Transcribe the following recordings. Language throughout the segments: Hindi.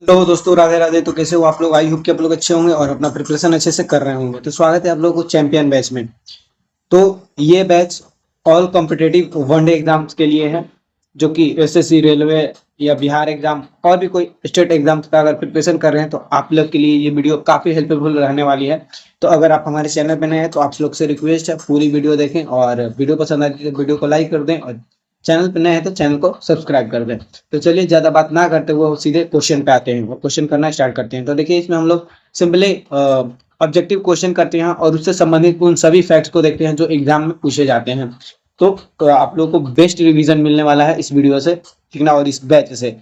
हेलो दोस्तों, राधे राधे। तो कैसे हो आप लोग? आई होप कि आप लोग अच्छे होंगे और अपना प्रिपरेशन अच्छे से कर रहे होंगे। तो स्वागत है आप लोगों को चैंपियन बैच में। तो ये batch all competitive one day exams के लिए है, जो कि एसएससी, रेलवे या बिहार एग्जाम और भी कोई स्टेट एग्जाम का अगर प्रिपरेशन कर रहे हैं तो आप लोग के लिए ये वीडियो काफ़ी हेल्पफुल रहने वाली है। तो अगर आप हमारे चैनल पर नए हैं तो आप लोग से रिक्वेस्ट है, पूरी वीडियो देखें और वीडियो पसंद आती है तो वीडियो को लाइक कर दें और चैनल पर नए हैं तो चैनल को सब्सक्राइब कर दें। तो चलिए ज़्यादा बात ना करते हुए सीधे क्वेश्चन पे आते हैं और क्वेश्चन करना स्टार्ट करते हैं। तो देखिए, इसमें हम लोग सिंपली ऑब्जेक्टिव क्वेश्चन करते हैं और उससे संबंधित उन सभी फैक्ट्स को देखते हैं जो एग्जाम में पूछे जाते हैं। तो आप लोगों को बेस्ट रिवीजन मिलने वाला है इस वीडियो से, ठीक ना, और इस बैच से।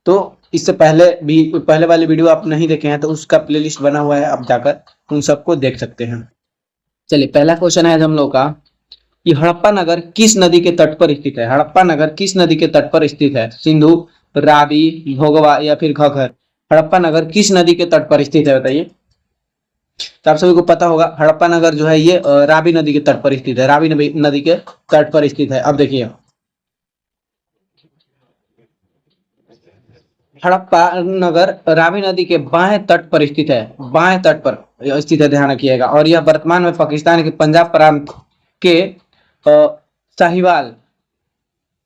तो इससे पहले भी पहले वाले वीडियो आप नहीं देखे हैं तो उसका प्लेलिस्ट बना हुआ है, आप जाकर उन सबको देख सकते हैं। चलिए, पहला क्वेश्चन है हम लोग का कि हड़प्पा नगर किस नदी के तट पर स्थित है? हड़प्पा नगर किस नदी के तट पर स्थित है? सिंधु, रावी, भोगवा या फिर घग्गर? हड़प्पा नगर किस नदी के तट पर स्थित है, बताइए। तो आप सभी को पता होगा, हड़प्पा नगर जो है ये रावी नदी के तट पर स्थित है। रावी नदी के तट पर स्थित है। अब देखिए, हड़प्पा नगर रावी नदी के बाएं तट पर स्थित है। बाएं तट पर स्थित है, ध्यान रखिएगा। और यह वर्तमान में पाकिस्तान के पंजाब प्रांत के साहिवाल,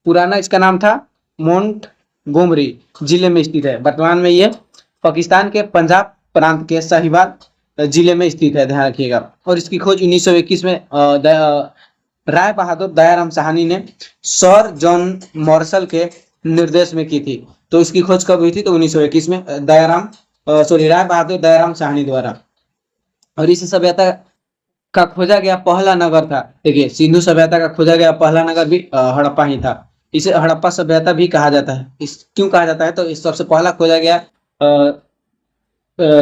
पुराना इसका नाम था मोन्ट गोमरी जिले में स्थित है। वर्तमान में ये पाकिस्तान के पंजाब प्रांत के साहिवाल जिले में स्थित है, ध्यान रखिएगा। और इसकी खोज 1921 में राय बहादुर दयाराम साहनी ने सर जॉन मॉर्सल के निर्देश में की थी। तो इसकी खोज कब हुई थी? तो 1921 में राय बहादुर दयाराम साहनी द्वारा। और इस सभ्यता का खोजा गया पहला नगर था। देखिए, सिंधु सभ्यता का खोजा गया पहला नगर भी हड़प्पा ही था। इसे हड़प्पा सभ्यता भी कहा जाता है। इस क्यों कहा जाता है? तो इस सबसे पहला खोजा गया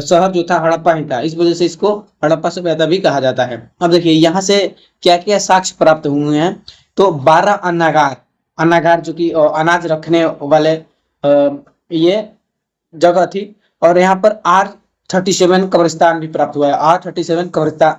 शहर जो था हड़प्पा ही था, इस वजह से इसको हड़प्पा सभ्यता भी कहा जाता है। अब देखिए, यहाँ से क्या क्या साक्ष्य प्राप्त हुए हैं। तो 12 अन्नागार, अन्नागार जो कि अनाज रखने वाले ये जगह थी। और यहाँ पर R37 कब्रिस्तान भी प्राप्त हुआ है। R37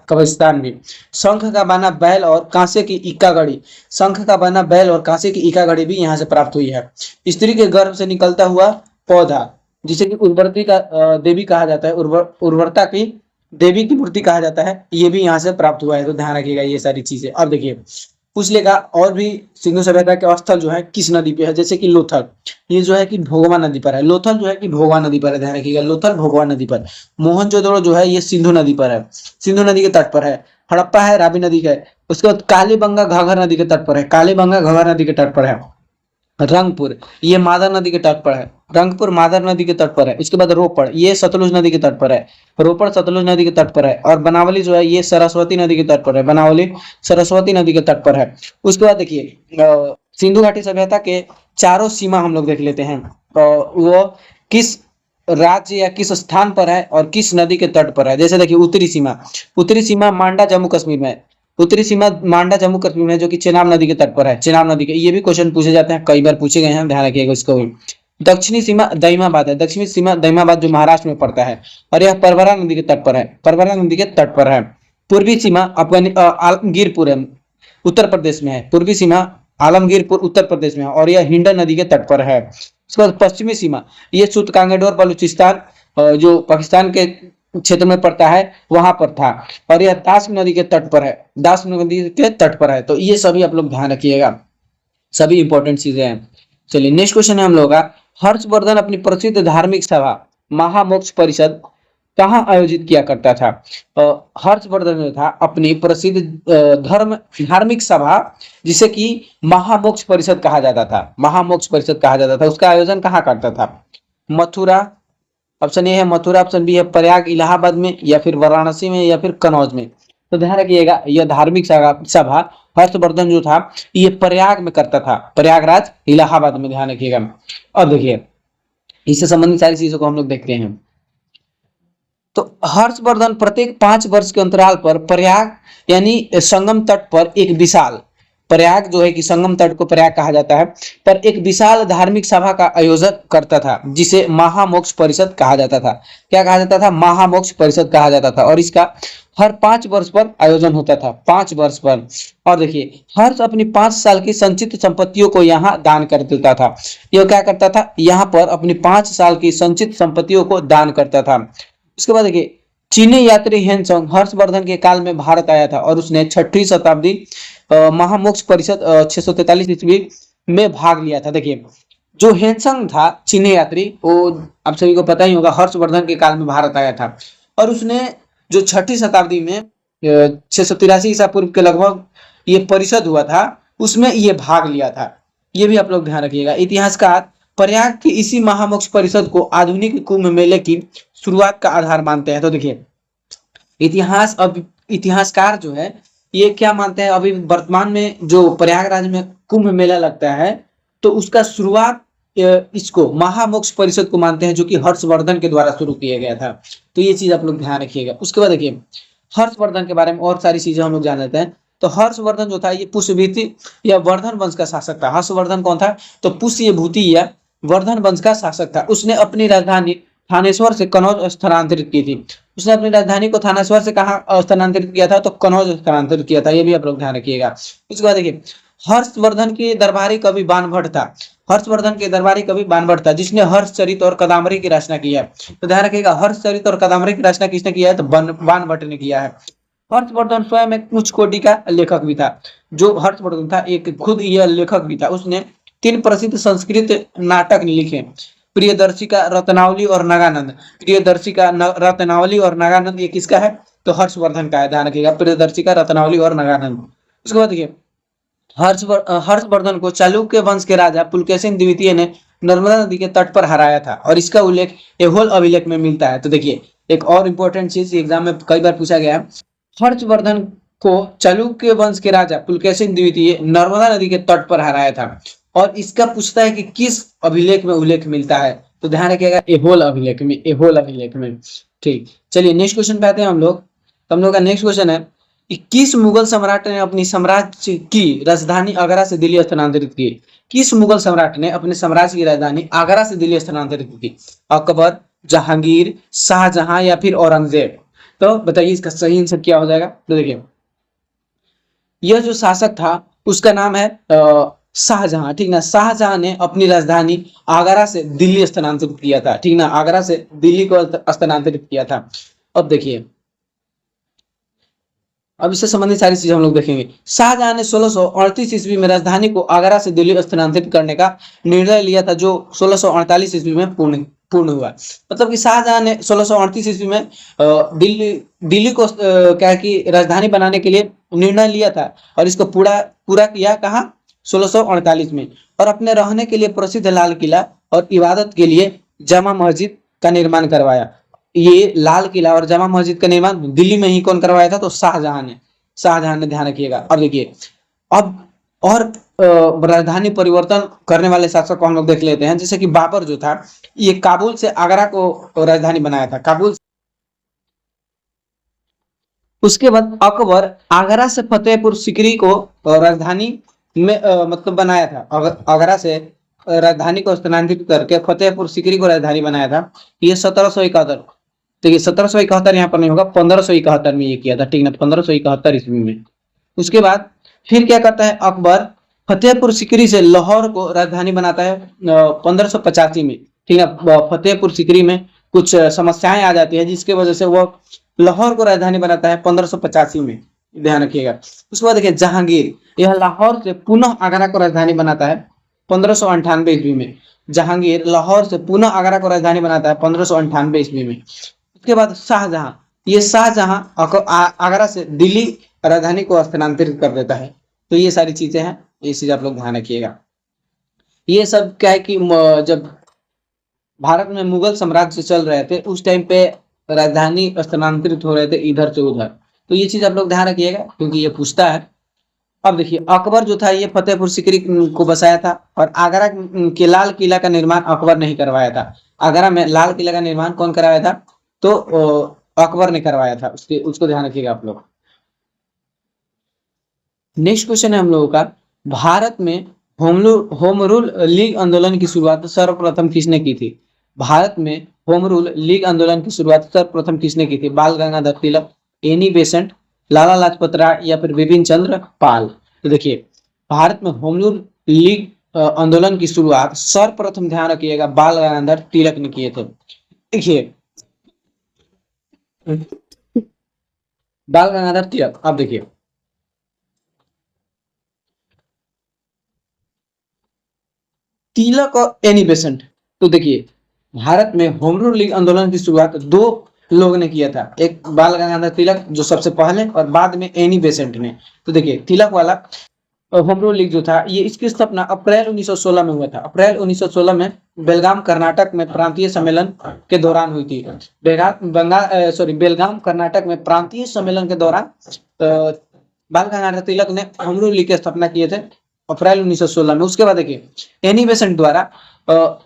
कब्रिस्तान भी। शंख का बना बैल और कांसे की इक्का घड़ी, शंख का बना बैल और कांसे की इक्का घड़ी भी यहाँ से प्राप्त हुई है। स्त्री के गर्भ से निकलता हुआ पौधा, जिसे कि उर्वरती का देवी कहा जाता है, उर्वरता की देवी की मूर्ति कहा जाता है, ये भी यहाँ से प्राप्त हुआ है। तो ध्यान रखिएगा ये सारी चीजें। अब देखिए, पूछ लेगा और भी सिंधु सभ्यता के स्थल जो है किस नदी पे है, जैसे कि लोथल, ये जो है कि भोगवा नदी पर है। लोथल जो है कि भोगवा नदी पर है, ध्यान रखिएगा, लोथल भोगवा नदी पर। मोहनजोदड़ो जो है ये सिंधु नदी पर है, सिंधु नदी के तट पर है। हड़प्पा है रावी नदी का है। उसके बाद कालीबंगा घाघर नदी के तट पर है, कालीबंगा घाघर नदी के तट पर है। रंगपुर, ये मादर नदी के तट पर है, रंगपुर मादर नदी के तट पर है। इसके बाद रोपड़, ये सतलुज नदी के तट पर है, रोपड़ सतलुज नदी के तट पर है। और बनावली जो है ये सरस्वती नदी के तट पर है, बनावली सरस्वती नदी के तट पर है। उसके बाद देखिए, सिंधु घाटी सभ्यता के चारों सीमा हम लोग देख लेते हैं। वो किस राज्य या किस स्थान पर है और किस नदी के तट पर है। जैसे देखिए, उत्तरी सीमा, उत्तरी सीमा मांडा जम्मू कश्मीर में, उत्तरी सीमा मांडा जम्मू कश्मीर में, जो कि चेनाब नदी के तट पर है, चेनाब नदी के। ये भी क्वेश्चन पूछे जाते हैं, कई बार पूछे गए हैं, ध्यान रखिएगा इसको भी। दक्षिणी सीमा दईमाबाद है, दक्षिणी सीमा दईमाबाद जो महाराष्ट्र में पड़ता है, और यह परवरा नदी के तट पर है, परवरा नदी के तट पर है। पूर्वी सीमा आलमगीरपुर है, उत्तर प्रदेश में है। पूर्वी सीमा आलमगीरपुर उत्तर प्रदेश में है और यह हिंडन नदी के तट पर है। उसके बाद पश्चिमी सीमा, ये सूतकांगेडोर बलूचिस्तान जो पाकिस्तान के क्षेत्र में पड़ता है, वहां पर था। और यह दास नदी के तट पर है, दास नदी के तट पर है। तो ये सभी आप लोग ध्यान रखिएगा, सभी इंपॉर्टेंट चीजें हैं। चलिए, नेक्स्ट क्वेश्चन है हम लोग का, हर्षवर्धन अपनी प्रसिद्ध धार्मिक सभा महामोक्ष परिषद कहाँ आयोजित किया करता था? हर्षवर्धन जो था अपनी प्रसिद्ध धार्मिक सभा, जिसे कि महामोक्ष परिषद कहा जाता था, महामोक्ष परिषद कहा जाता था, उसका आयोजन कहाँ करता था? मथुरा, ऑप्शन ए है मथुरा, ऑप्शन बी है प्रयाग इलाहाबाद में, या फिर वाराणसी में, या फिर कनौज में। तो ध्यान रखिएगा, यह धार्मिक सभा हर्षवर्धन जो था ये प्रयाग में करता था, प्रयागराज इलाहाबाद में, ध्यान रखिएगा। अब देखिए, इससे संबंधित सारी चीजों को हम लोग देखते हैं। तो हर्षवर्धन प्रत्येक 5 वर्ष के अंतराल पर प्रयाग यानी संगम तट पर एक विशाल प्रयाग जो है कि संगम तट को प्रयाग कहा जाता है, पर एक विशाल धार्मिक सभा का आयोजन करता था जिसे महामोक्ष परिषद कहा जाता था। क्या कहा जाता था? महामोक्ष परिषद कहा जाता था। और इसका हर 5 वर्ष पर आयोजन होता था, 5 वर्ष पर। और देखिए हर्ष अपनी 5 साल की संचित संपत्तियों को यहाँ दान कर देता था। यह क्या करता था? यहाँ पर अपनी 5 साल की संचित संपत्तियों को दान करता था। उसके बाद देखिए चीनी यात्री हेनसोंग हर्षवर्धन के काल में भारत आया था और उसने 6वीं शताब्दी महामोक्ष परिषद 643 ईस्वी में भाग लिया था। देखिए जो हेनसंग था चीनी यात्री, वो आप सभी को पता ही होगा, हर्षवर्धन के काल में भारत आया था और उसने जो 6वीं शताब्दी में 683 ईसा पूर्व के लगभग ये परिषद हुआ था, उसमें ये भाग लिया था। ये भी आप लोग ध्यान रखिएगा। इतिहासकार प्रयाग की इसी महामोक्ष परिषद को आधुनिक कुंभ मेले की शुरुआत का आधार मानते हैं। तो देखिए इतिहासकार जो है ये क्या मानते हैं, अभी वर्तमान में जो प्रयागराज में कुंभ मेला लगता है तो उसका शुरुआत इसको महामोक्ष परिषद को मानते हैं, जो कि हर्षवर्धन के द्वारा शुरू किया गया था। तो ये चीज आप लोग ध्यान रखिएगा। उसके बाद देखिए हर्षवर्धन के बारे में और सारी चीजें हम लोग जान लेते हैं। तो हर्षवर्धन जो था ये पुष्यभूति या वर्धन वंश का शासक था। हर्षवर्धन कौन था? तो पुष्यभूति या वर्धन वंश का शासक था। उसने अपनी राजधानी थानेश्वर से कनौज स्थानांतरित की थी। उसने अपनी राजधानी को थानेश्वर से कहाँ स्थानांतरित किया था? तो कनौज स्थानांतरित किया था। ये भी आप लोग ध्यान रखिएगा। उसके बाद देखिए हर्षवर्धन के दरबारी कवि बाणभट्ट था। हर्षवर्धन के दरबारी कवि बाणभट्ट था जिसने हर्षचरित और कदंबरी की रचना की है। तो ध्यान रखिएगा हर्षचरित और कदंबरी की रचना किसने किया है? तो बाणभट्ट ने किया है। हर्षवर्धन स्वयं एक उच्च कोटि का लेखक भी था। जो हर्षवर्धन था एक खुद यह लेखक भी था। उसने 3 प्रसिद्ध संस्कृत नाटक लिखे, प्रियदर्शिका, रत्नावली और नगानंद। प्रियदर्शिका, रत्नावली और नगानंद ये किसका है? तो हर्षवर्धन का है। ध्यान रखिएगा प्रियदर्शिका, रत्नावली और नगानंद। उसके बाद देखिए हर्षवर्धन को चालुक्य वंश के राजा पुलकेशिन द्वितीय ने नर्मदा नदी के तट पर हराया था और इसका उल्लेख एहोल अभिलेख में मिलता है। तो देखिए एक और इंपॉर्टेंट चीज एग्जाम में कई बार पूछा गया है, हर्षवर्धन को चालुक्य वंश के राजा पुलकेशिन द्वितीय नर्मदा नदी के तट पर हराया था और इसका पूछता है कि किस अभिलेख में उल्लेख मिलता है? तो ध्यान रखिएगा एहोल अभिलेख में, एहोल अभिलेख में। ठीक, चलिए नेक्स्ट क्वेश्चन पे आते हैं हम लोग। तो हम लोग का नेक्स्ट क्वेश्चन है कि किस मुगल सम्राट ने अपनी साम्राज्य की राजधानी आगरा से दिल्ली स्थानांतरित की? किस मुगल सम्राट ने अपने साम्राज्य की राजधानी आगरा से दिल्ली स्थानांतरित की? अकबर, जहांगीर, शाहजहां या फिर औरंगजेब? तो बताइए इसका सही आंसर क्या हो जाएगा? तो देखिए यह जो शासक था उसका नाम है शाहजहां। ठीक ना, शाहजहां ने अपनी राजधानी आगरा से दिल्ली स्थानांतरित किया था। ठीक ना, आगरा से दिल्ली को स्थानांतरित किया था। अब देखिए अब इससे संबंधित सारी चीजें हम लोग देखेंगे। शाहजहां ने 1638 ईस्वी में राजधानी को आगरा से दिल्ली स्थानांतरित करने का निर्णय लिया था, जो 1648 ईस्वी में पूर्ण हुआ। मतलब कि शाहजहां ने 1638 ईस्वी में दिल्ली को क्या कि राजधानी बनाने के लिए निर्णय लिया था और इसको पूरा किया कहाँ? 1648 में। और अपने रहने के लिए प्रसिद्ध लाल किला और इबादत के लिए जामा मस्जिद का निर्माण करवाया। ये लाल किला और जामा मस्जिद का निर्माण दिल्ली में ही कौन करवाया था? तो शाहजहां ने। शाहजहां ने, ध्यान रखिएगा। अब देखिए अब और राजधानी परिवर्तन करने वाले शासक को हम लोग देख लेते हैं। जैसे कि बाबर जो था ये काबुल से आगरा को राजधानी बनाया था, काबुल। उसके बाद अकबर आगरा से फतेहपुर सीकरी को राजधानी में मतलब बनाया था। आगरा से राजधानी को स्थानांतरित करके फतेहपुर सीकरी को राजधानी बनाया था। ये 1771, देखिए 1771 यहाँ पर नहीं होगा, 1571 में ये किया था। ठीक ना, 1571 ईस्वी में। उसके बाद फिर क्या करता है अकबर? फतेहपुर सीकरी से लाहौर को राजधानी बनाता है 1585 में। ठीक है, फतेहपुर सीकरी में कुछ समस्याएं आ जाती है जिसके वजह से वो लाहौर को राजधानी बनाता है 1585 में। ध्यान रखिएगा। उसके बाद देखिए जहांगीर, यह लाहौर से पुनः आगरा को राजधानी बनाता है 1598 ईस्वी में। जहांगीर लाहौर से पुनः आगरा को राजधानी बनाता है 1598 ईस्वी में। उसके बाद शाहजहां, ये शाहजहां आगरा से दिल्ली राजधानी को स्थानांतरित कर देता है। तो ये सारी चीजें हैं, ये चीज आप लोग ध्यान रखिएगा। ये सब क्या है कि जब भारत में मुगल साम्राज्य चल रहे थे उस टाइम पे राजधानी स्थानांतरित हो रहे थे इधर से उधर। तो ये चीज आप लोग ध्यान रखिएगा क्योंकि ये पूछता है। अब देखिए अकबर जो था ये फतेहपुर सीकरी को बसाया था और आगरा के लाल किला का निर्माण अकबर ने ही करवाया था। आगरा में लाल किला का निर्माण कौन कराया था? तो अकबर ने करवाया था। उसको ध्यान रखिएगा आप लोग। नेक्स्ट क्वेश्चन है हम लोगों का, भारत में होम रूल लीग आंदोलन की शुरुआत सर्वप्रथम किसने की थी? भारत में होम रूल लीग आंदोलन की शुरुआत सर्वप्रथम किसने की थी? बाल गंगाधर तिलक, एनी बेसेंट, लाला लाजपत राय या फिर बिपिन चंद्र पाल? तो देखिए, भारत में होम रूल लीग आंदोलन की शुरुआत सर्वप्रथम, ध्यान रखिएगा, बाल गंगाधर तिलक ने किए थे। देखिए, बाल गंगाधर तिलक, अब देखिए, तिलक और एनी बेसेंट। तो देखिए, भारत में होम रूल लीग आंदोलन की शुरुआत दो लोगों ने किया था, एक बाल गंगाधर तिलक जो सबसे पहले, और बाद में एनी बेसेंट ने। तो देखिए, तिलक वाला होम रूल लीग जो था, ये इसकी स्थापना अप्रैल 1916 में हुआ था। अप्रैल 1916 में बेलगाम कर्नाटक में प्रांतीय सम्मेलन के दौरान हुई थी। बेलगाम कर्नाटक में प्रांतीय सम्मेलन के दौरान बाल गंगाधर तिलक ने होम रूल लीग की स्थापना किए थे अप्रैल 1916 में। उसके बाद देखिए, एनी बेसेंट द्वारा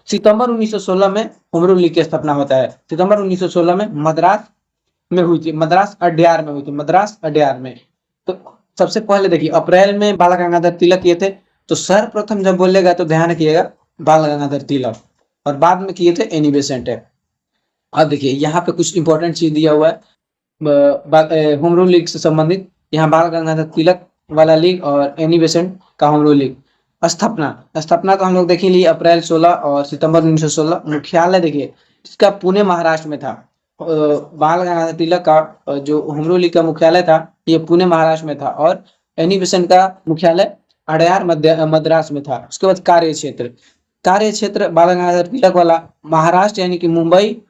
सितंबर 1916 में होम रूल लीग की स्थापना होता है। सितंबर 1916 में मद्रास में हुई थी, मद्रास अड्यार में हुई थी, मद्रास अड्यार में। तो सबसे पहले देखिए, अप्रैल में बाल गंगाधर तिलक किए थे। तो सर्वप्रथम जब बोलेगा तो ध्यान रखिएगा, बाल गंगाधर तिलक, और बाद में किए थे एनी बेसेंट है। अब देखिए, यहाँ पे कुछ इंपॉर्टेंट चीज दिया हुआ है होम रूल लीग से संबंधित। यहाँ बाल गंगाधर तिलक वाला लीग और एनी बेसेंट का होम रूल लीग। स्थापना, स्थापना तो हम लोग देख ही लिए, अप्रैल 16 और सितंबर 1916। मुख्यालय देखिए, इसका पुणे महाराष्ट्र में था। बाल गंगाधर तिलक का जो होम रूल लीग का मुख्यालय था, ये पुणे महाराष्ट्र में था, और एनी बेसेंट का मुख्यालय अडयार मद्रास में था। उसके बाद कार्य क्षेत्र, कार्य क्षेत्र बाल गंगाधर तिलक वाला महाराष्ट्र यानी कि मुंबई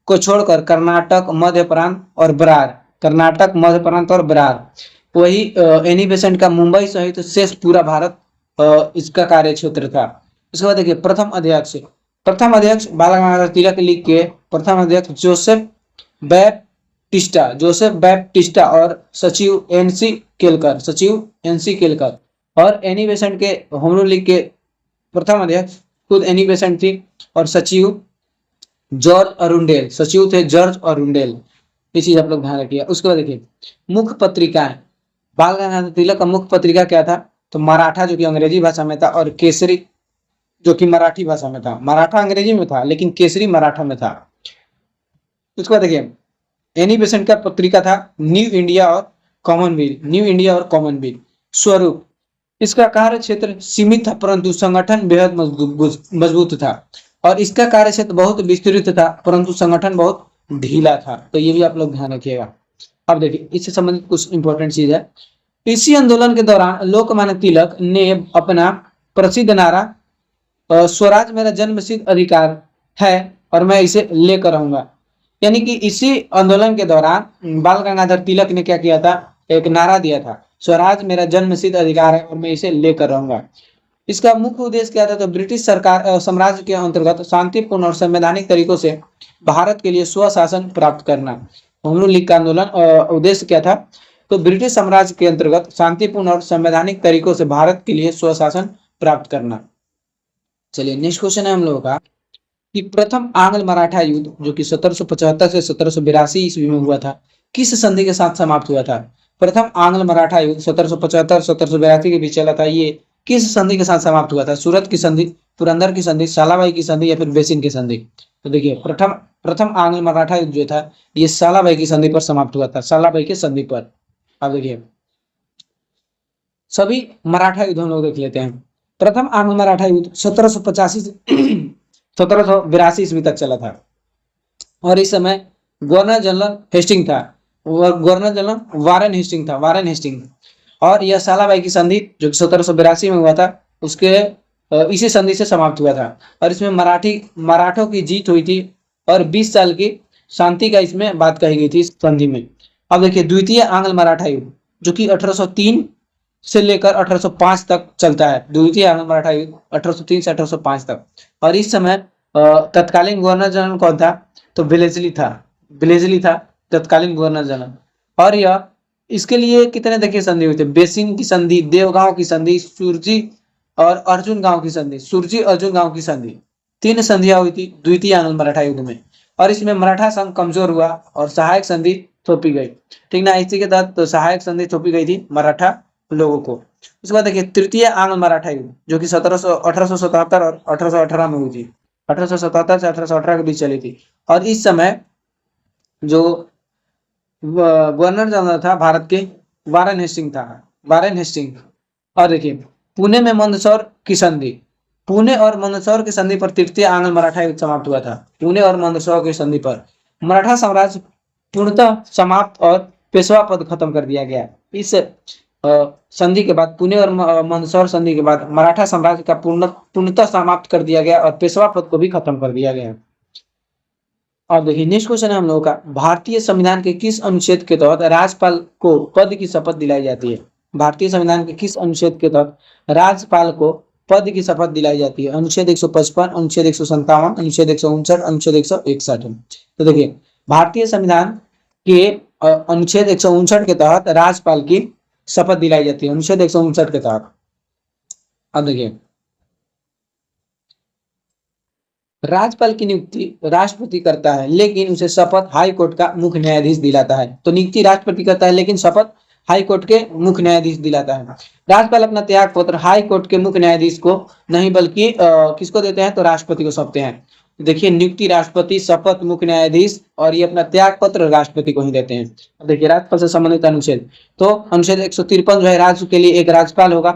को छोड़कर कर्नाटक, मध्य प्रांत और बरार, कर्नाटक, मध्य प्रांत और बरार। वही एनी बेसेंट का मुंबई सहित शेष पूरा भारत इसका कार्य क्षेत्र था। उसके बाद देखिए, प्रथम अध्यक्ष, प्रथम अध्यक्ष बाल गंगाधर तिलक लीग के प्रथम अध्यक्ष जोसेफ बैप्टिस्टा और सचिव एनसी केलकर, सचिव एनसी केलकर। और एनी बेसेंट के होम रूल लीग के प्रथम अध्यक्ष खुद एनी बेसेंट थी, और सचिव जॉर्ज अरुंडेल, सचिव थे जॉर्ज अरुंडेल। ये चीज आप लोग ध्यान रखिए। उसके बाद देखिए, मुख्य पत्रिकाएं, बाल गंगाधर तिलक का मुख्य पत्रिका क्या था? तो मराठा जो कि अंग्रेजी भाषा में था, और केसरी जो कि मराठी भाषा में था। मराठा अंग्रेजी में था, लेकिन केसरी मराठा में था। उसके बाद देखिए, एनी बेसेंट का पत्रिका था न्यू इंडिया और कॉमनवेल्थ, न्यू इंडिया और कॉमनवेल्थ। स्वरूप, इसका कार्य क्षेत्र सीमित था, परंतु संगठन बेहद मजबूत था, और इसका कार्य क्षेत्र बहुत विस्तृत था, परंतु संगठन बहुत ढीला था। तो ये भी आप लोग ध्यान रखिएगा। अब देखिए, इससे संबंधित कुछ इंपॉर्टेंट चीज है। इसी आंदोलन के दौरान लोकमान्य तिलक ने अपना प्रसिद्ध नारा स्वराज मेरा जन्मसिद्ध अधिकार है और मैं इसे लेकर रहूंगा, यानी कि इसी आंदोलन के दौरान बाल गंगाधर तिलक ने क्या किया था? एक नारा दिया था, स्वराज मेरा जन्मसिद्ध अधिकार है और मैं इसे लेकर रहूंगा। इसका मुख्य उद्देश्य क्या था? तो ब्रिटिश सरकार साम्राज्य के अंतर्गत शांतिपूर्ण और संवैधानिक तरीकों से भारत के लिए स्वशासन प्राप्त करना। होम रूल लीग का आंदोलन उद्देश्य क्या था? तो ब्रिटिश साम्राज्य के अंतर्गत शांतिपूर्ण और संवैधानिक तरीकों से भारत के लिए स्वशासन प्राप्त करना। चलिए, नेक्स्ट क्वेश्चन है हम लोगों का कि प्रथम आंग्ल मराठा युद्ध जो कि 1775 से 1782 ईस्वी में हुआ था, किस संधि के साथ समाप्त हुआ था? प्रथम आंग्ल मराठा युद्ध 1775 1782 के बीच चला था, ये किस संधि के साथ समाप्त हुआ था? सूरत की संधि, पुरंदर की संधि, सालाबाई की संधि या फिर बेसिन की संधि? तो देखिए, प्रथम प्रथम आंग्ल मराठा युद्ध जो था, ये सालाबाई की संधि पर समाप्त हुआ था, सालाबाई की संधि पर। अब देखिए, सभी मराठा युद्ध हम लोग देख लेते हैं। प्रथम आंग्ल मराठा युद्ध 1785 से 1782 ईस्वी तक चला था, और इस समय गवर्नर जनरल हेस्टिंग था, गवर्नर जनरल वारेन हेस्टिंग था, वारेन हेस्टिंग। और यह सालाबाई की संधि जो 1782 में हुआ था, उसके इसी संधि से समाप्त हुआ था, और इसमें मराठों की जीत हुई थी, और 20 साल की शांति का इसमें बात कही गई थी इस संधि में। अब देखिए, द्वितीय आंग्ल मराठा युद्ध जो कि 1803 से लेकर 1805 तक चलता है, द्वितीय आंग्ल मराठा युद्ध 1803 से 1805 तक। और इस समय तत्कालीन गवर्नर जनरल कौन था? तो वेलेस्ली था, वेलेस्ली था तत्कालीन गवर्नर जनरल। और यह इसके लिए कितने देखिए संधि हुई थी? बेसिन की संधि, देवगांव की संधि, सुरजी और अर्जुन गांव की संधि, सुरजी अर्जुन गांव की संधि, 3 संधियां हुई थी द्वितीय आंग्ल मराठा युद्ध में। और इसमें मराठा संघ कमजोर हुआ और सहायक संधि थोपी गई, ठीक ना। इसी के तहत तो सहायक संधि थोपी गई थी मराठा लोगों को। उसके बाद देखिए तृतीय आंग्ल मराठा युद्ध जो कि 1877 और 1818 में हुई थी। 1877 से 1818 के बीच चली थी। और इस समय जो गवर्नर जनरल था भारत के, वारेन हेस्टिंग था। Warren Hastings. और देखिए पुणे में मंदसौर की संधि, पुणे और मंदसौर की संधि पर तृतीय आंग्ल मराठा युद्ध समाप्त हुआ था। पुणे और मंदसौर की संधि पर मराठा साम्राज्य पूर्णतः समाप्त और पेशवा पद खत्म कर दिया गया। इस संधि के बाद, पुणे और मंदसौर संधि के बाद मराठा साम्राज्य का पूर्णतः समाप्त कर दिया गया और पेशवा पद को भी खत्म कर दिया गया। अब देखिए नेक्स्ट क्वेश्चन है हम लोगों का, भारतीय संविधान के किस अनुच्छेद के तहत राज्यपाल को पद की शपथ दिलाई जाती है? भारतीय संविधान के किस अनुच्छेद के तहत राज्यपाल को पद की शपथ दिलाई जाती है? अनुच्छेद 155, अनुच्छेद 157, अनुच्छेद 159, अनुच्छेद 161। तो देखिए भारतीय संविधान के अनुच्छेद 159 के तहत राज्यपाल की शपथ दिलाई जाती है, अनुच्छेद 159 के तहत। अब देखिए राज्यपाल की नियुक्ति राष्ट्रपति करता है, लेकिन उसे शपथ हाई कोर्ट का मुख्य न्यायाधीश दिलाता है। तो नियुक्ति राष्ट्रपति करता है, लेकिन शपथ हाई कोर्ट के मुख्य न्यायाधीश दिलाता है। राज्यपाल अपना त्याग पत्र हाई कोर्ट के मुख्य न्यायाधीश को नहीं बल्कि किसको देते हैं? तो राष्ट्रपति को सौंपते हैं। देखिए नियुक्ति राष्ट्रपति, शपथ मुख्य न्यायाधीश, और ये अपना त्याग पत्र राष्ट्रपति को ही देते हैं। देखिए राज्यपाल से संबंधित अनुच्छेद, तो अनुच्छेद 153 जो है राज्य के लिए एक राज्यपाल होगा।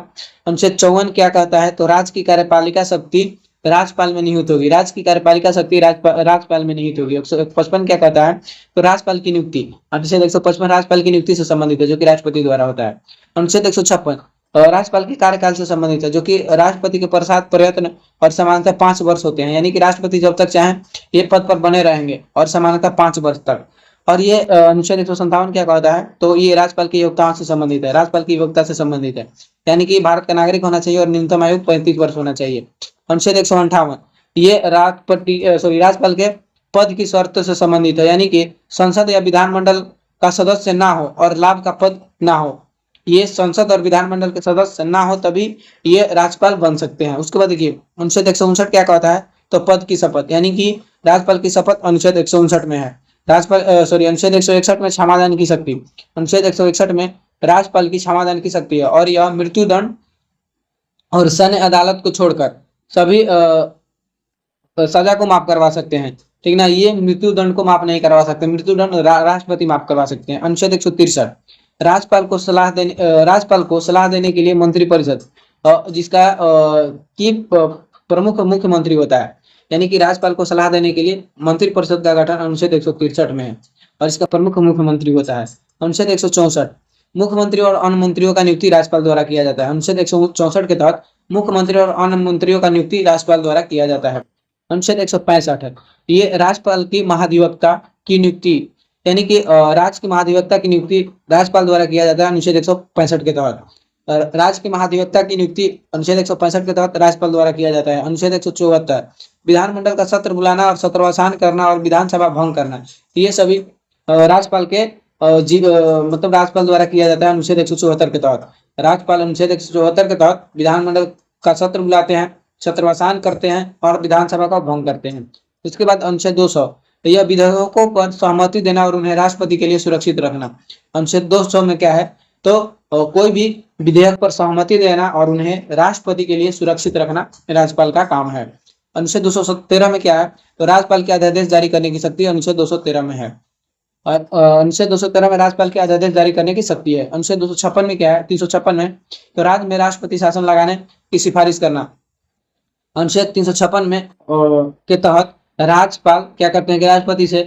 अनुच्छेद 54 क्या कहता है? तो राज्य की कार्यपालिका शक्ति राज्यपाल में निहित होगी। राज्य की कार्यपालिका शक्ति राज्यपाल में निहित होगी। 155 क्या कहता है? तो राज्यपाल की नियुक्ति, अनुच्छेद 155 राज्यपाल की नियुक्ति से संबंधित है, जो कि राष्ट्रपति द्वारा होता है। अनुच्छेद 156 राज्यपाल के कार्यकाल से संबंधित है, जो कि राष्ट्रपति के प्रसाद, प्रयत्न और समानता 5 वर्ष होते हैं। यानी कि राष्ट्रपति जब तक चाहे ये पद पर बने रहेंगे और समानता 5 वर्ष तक। और ये अनुच्छेद 157 क्या कहता है? तो ये राज्यपाल की योग्यता से संबंधित है, राज्यपाल की योग्यता से संबंधित है। यानी कि भारत का नागरिक होना चाहिए और न्यूनतम आयु 35 वर्ष होना चाहिए। अनुच्छेद 158 ये राज्यपाल के पद की शर्त से संबंधित है, यानी कि संसद या विधानमंडल का सदस्य ना हो और लाभ का पद ना हो। ये संसद और विधानमंडल के सदस्य ना हो तभी ये राज्यपाल बन सकते हैं। उसके बाद देखिए अनुच्छेद 159 क्या कहता है? तो पद की शपथ, यानी कि राज्यपाल की शपथ अनुच्छेद 159 में है। अनुच्छेद 161 में क्षमादान की शक्ति, अनुच्छेद 161 में राज्यपाल की क्षमादान की शक्ति है, और यह मृत्युदंड और सैन्य अदालत को छोड़कर सभी सजा को माफ करवा सकते हैं। ठीक ना, ये मृत्युदंड को माफ नहीं करवा सकते, मृत्युदंड राष्ट्रपति माफ करवा सकते हैं। अनुच्छेद 163 राज्यपाल को सलाह देने के लिए मंत्रिपरिषद, जिसका की प्रमुख मुख्यमंत्री होता है, यानी कि राज्यपाल को सलाह देने के लिए मंत्रिपरिषद का गठन अनुच्छेद 163 में है, और इसका प्रमुख मुख्यमंत्री होता है। अनुच्छेद 164 मुख्यमंत्री और अन्य मंत्रियों का नियुक्ति राज्यपाल द्वारा किया जाता है। अनुच्छेद 164 के तहत मुख्यमंत्री और अन्य मंत्रियों का नियुक्ति राज्यपाल द्वारा किया जाता है। अनुच्छेद 165 ये राज्यपाल की महाधिवक्ता की नियुक्ति, यानी कि राज्य के महाधिवक्ता की नियुक्ति राज्यपाल द्वारा किया जाता है। अनुच्छेद 165 के तहत राज्य के महाधिवक्ता की नियुक्ति अनुच्छेद 165 के तहत राज्यपाल द्वारा किया जाता है। अनुच्छेद 174 विधानमंडल का सत्र बुलाना और सत्रवसान करना और विधानसभा भंग करना, ये सभी राज्यपाल के मतलब राज्यपाल द्वारा किया जाता है। अनुच्छेद 174 के तहत राज्यपाल अनुच्छेद 174 के तहत विधानमंडल का सत्र बुलाते हैं, सत्रवसान करते हैं और विधानसभा का भंग करते हैं। इसके बाद अनुच्छेद 200 यह विधेयकों पर सहमति देना और उन्हें राष्ट्रपति के लिए सुरक्षित रखना। अनुच्छेद 200 में क्या है? तो कोई भी विधेयक पर सहमति देना और उन्हें राष्ट्रपति के लिए सुरक्षित रखना राज्यपाल का काम है। अनुच्छेद 213 में क्या है? तो राज्यपाल के अध्यादेश जारी करने की शक्ति अनुच्छेद 213 में है। और अनुच्छेद 213 में राज्यपाल के अध्यादेश जारी करने की शक्ति है। अनुच्छेद 256 में क्या है? 356 में तो राज्य में राष्ट्रपति शासन लगाने की सिफारिश करना। अनुच्छेद 356 में के तहत राज्यपाल क्या करते हैं कि राष्ट्रपति से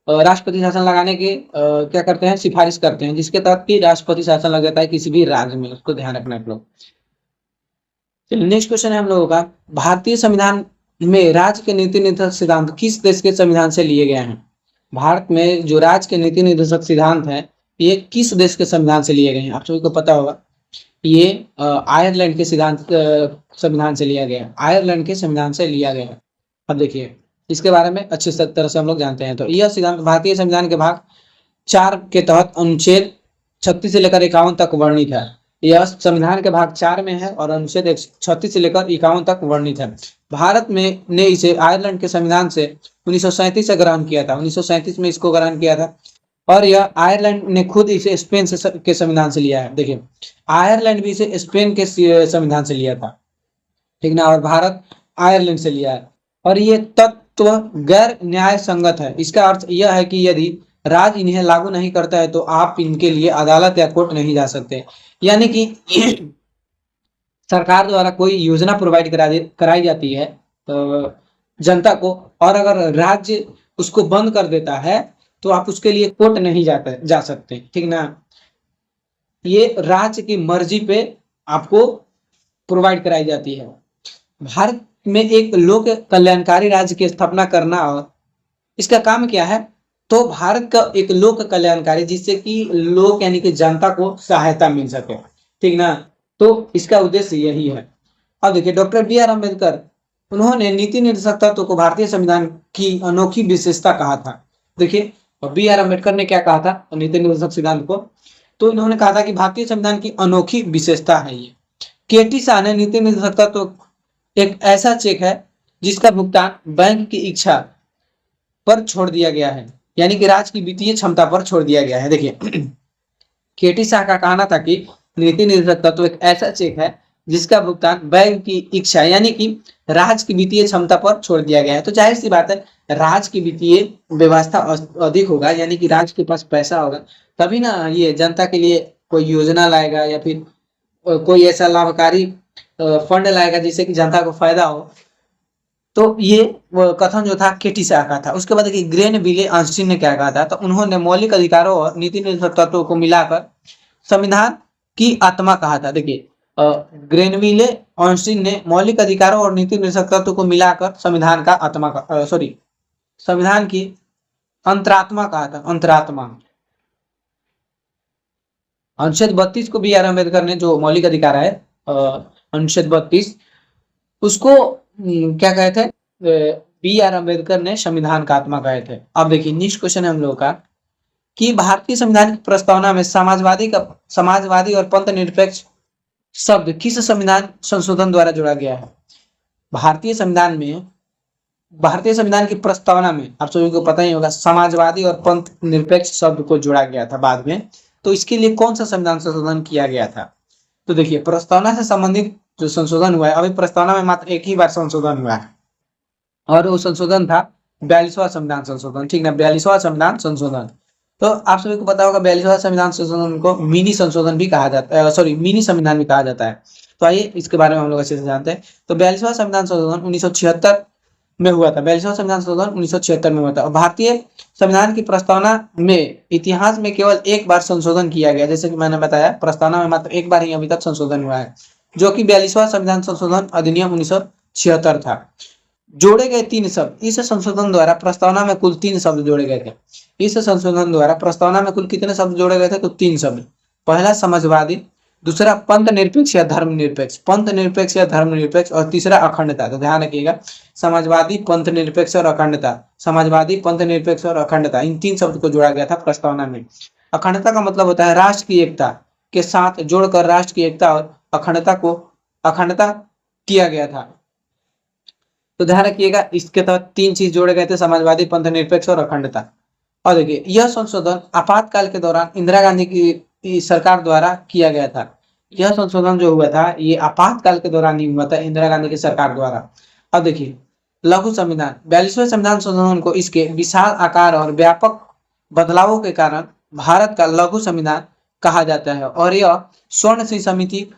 राष्ट्रपति शासन लगाने की क्या करते हैं? सिफारिश करते हैं, जिसके तहत कि राष्ट्रपति शासन लग जाता है किसी भी राज्य में। उसको ध्यान रखना है आप लोग। चलिए नेक्स्ट क्वेश्चन है हम लोगों का, भारतीय संविधान में राज्य के नीति निर्देशक सिद्धांत किस देश के संविधान से लिए गए हैं? भारत में जो राज्य के नीति निर्देशक सिद्धांत हैं ये किस देश के संविधान से लिए गए हैं? आप सभी को पता होगा, ये आयरलैंड के संविधान से लिया गया है। आयरलैंड के संविधान से लिया गया है। अब देखिए इसके बारे में अच्छी तरह से हम लोग जानते हैं। तो यह सिद्धांत भारतीय संविधान के भाग 4 के तहत अनुच्छेद 36 से लेकर 51 तक वर्णित है। यह संविधान के भाग 4 में है और अनुच्छेद 36 से लेकर 51 तक वर्णित है। भारत में ने इसे आयरलैंड के संविधान से 1937 से ग्रहण किया था। 1937 में इसको ग्रहण किया था। और यह आयरलैंड ने खुद इसे स्पेन से के संविधान से लिया है। देखिए, आयरलैंड भी इसे स्पेन के संविधान से लिया था, ठीक ना, और भारत आयरलैंड से लिया है। और ये तत्व गैर न्याय संगत है। इसका अर्थ यह है कि यदि राज्य इन्हें लागू नहीं करता है तो आप इनके लिए अदालत या कोर्ट नहीं जा सकते। यानी कि सरकार द्वारा कोई योजना प्रोवाइड कराई जाती है जनता को, और अगर राज्य उसको बंद कर देता है तो आप उसके लिए कोर्ट नहीं जा सकते, ठीक ना। ये राज्य की मर्जी पे आपको प्रोवाइड कराई जाती है। भारत में एक लोक कल्याणकारी राज्य की स्थापना करना, और इसका काम क्या है, तो भारत का एक लोक कल्याणकारी, जिससे कि लोग यानी कि जनता को सहायता मिल सके, ठीक ना। तो इसका उद्देश्य यही है। अब देखिए, डॉक्टर बी आर अम्बेडकर, उन्होंने नीति निर्देशक तत्व को भारतीय संविधान की अनोखी विशेषता कहा था। देखिए, बी आर अम्बेडकर ने क्या कहा था नीति निर्देशक सिद्धांत को, तो इन्होंने कहा था कि भारतीय संविधान की अनोखी विशेषता है ये। के टी शाह ने नीति निर्देशक तत्व एक ऐसा चेक है जिसका भुगतान बैंक की इच्छा पर छोड़ दिया गया है, यानी कि राज्य की वित्तीय क्षमता पर छोड़ दिया गया है। देखिए, के टी शाह का कहना था कि नीति निर्देशक तत्व एक ऐसा चेक है जिसका भुगतान बैंक की इच्छा यानी कि राज्य की वित्तीय क्षमता पर छोड़ दिया गया है। तो जाहिर सी बात है, राज्य की वित्तीय व्यवस्था अधिक होगा, यानी कि राज्य के पास पैसा होगा, तभी ना ये जनता के लिए कोई योजना लाएगा या फिर कोई ऐसा लाभकारी फंड लाएगा जिससे कि जनता को फायदा हो। तो ये कथन जो था के टी शाह का था। उसके बाद देखिए, ग्रेन विले ऑस्टिन ने क्या कहा था, तो उन्होंने मौलिक अधिकारों और नीति निर्देशक तत्वों को मिलाकर संविधान की आत्मा कहा था। देखिए, ग्रेनविले ऑस्टिन ने मौलिक अधिकारों और नीति निर्देशक तत्व को मिलाकर संविधान का आत्मा का संविधान की अंतरात्मा कहा था, अंतरात्मा। अनुच्छेद 32 को बी आर अम्बेडकर ने, जो मौलिक अधिकार है अनुच्छेद 32, उसको क्या कहे थे, बी आर अम्बेडकर ने संविधान का आत्मा कहे थे। अब देखिए, नेक्स्ट क्वेश्चन है हम लोगों का कि भारतीय संविधान की प्रस्तावना में समाजवादी और पंथ निरपेक्ष शब्द किस संविधान संशोधन द्वारा जोड़ा गया है। भारतीय संविधान की प्रस्तावना में आप सभी को पता ही होगा, समाजवादी और पंथ निरपेक्ष शब्द को जोड़ा गया था बाद में। तो इसके लिए कौन सा संविधान संशोधन किया गया था। तो देखिए, प्रस्तावना से संबंधित जो संशोधन हुआ है, अभी प्रस्तावना में मात्र एक ही बार संशोधन हुआ है, और वो संशोधन था 42वां संविधान संशोधन, ठीक ना, 42वां संविधान संशोधन। तो आप सभी को पता होगा 42वां संविधान संशोधन को मिनी संशोधन भी कहा जाता है, मिनी संविधान भी कहा जाता है। तो आइए इसके बारे में हम लोग अच्छे से जानते हैं। तो 42वां संविधान संशोधन 1976 में हुआ था। 42वां संविधान संशोधन 1976 में हुआ था। भारतीय संविधान की प्रस्तावना में इतिहास में केवल एक बार संशोधन किया गया, जैसे कि मैंने बताया, प्रस्तावना में मात्र एक बार ही अभी तक संशोधन हुआ है, जो कि 42वां संविधान संशोधन अधिनियम 1976 था। जोड़े गए 3 शब्द इस संशोधन द्वारा प्रस्तावना में कुल 3 शब्द जोड़े गए थे। इस संशोधन द्वारा प्रस्तावना में कुल कितने शब्द जोड़े गए थे, तो 3 शब्द। पहला समाजवादी, दूसरा पंथ निरपेक्ष या धर्म निरपेक्ष, और तीसरा अखंडता। तो ध्यान रखिएगा, समाजवादी, पंथ निरपेक्ष और अखंडता। समाजवादी, पंथ निरपेक्ष और अखंडता, इन 3 शब्द को जोड़ा गया था प्रस्तावना में। अखंडता का मतलब होता है राष्ट्र की एकता के साथ जोड़कर राष्ट्र की एकता और अखंडता किया गया था। तो ध्यान रखिएगा, इसके तहत 3 चीज जोड़े गए थे, समाजवादी, पंथ निरपेक्ष और अखंडता। और देखिए, यह संशोधन आपातकाल के दौरान इंदिरा गांधी की सरकार द्वारा किया गया था। यह संशोधन जो हुआ था, ये आपातकाल के दौरान ही हुआ था, इंदिरा गांधी की सरकार द्वारा। अब देखिए, लघु संविधान, 42वें संविधान संशोधन को इसके विशाल आकार और व्यापक बदलावों के कारण भारत का लघु संविधान कहा जाता है, और यह स्वर्ण सिंह समिति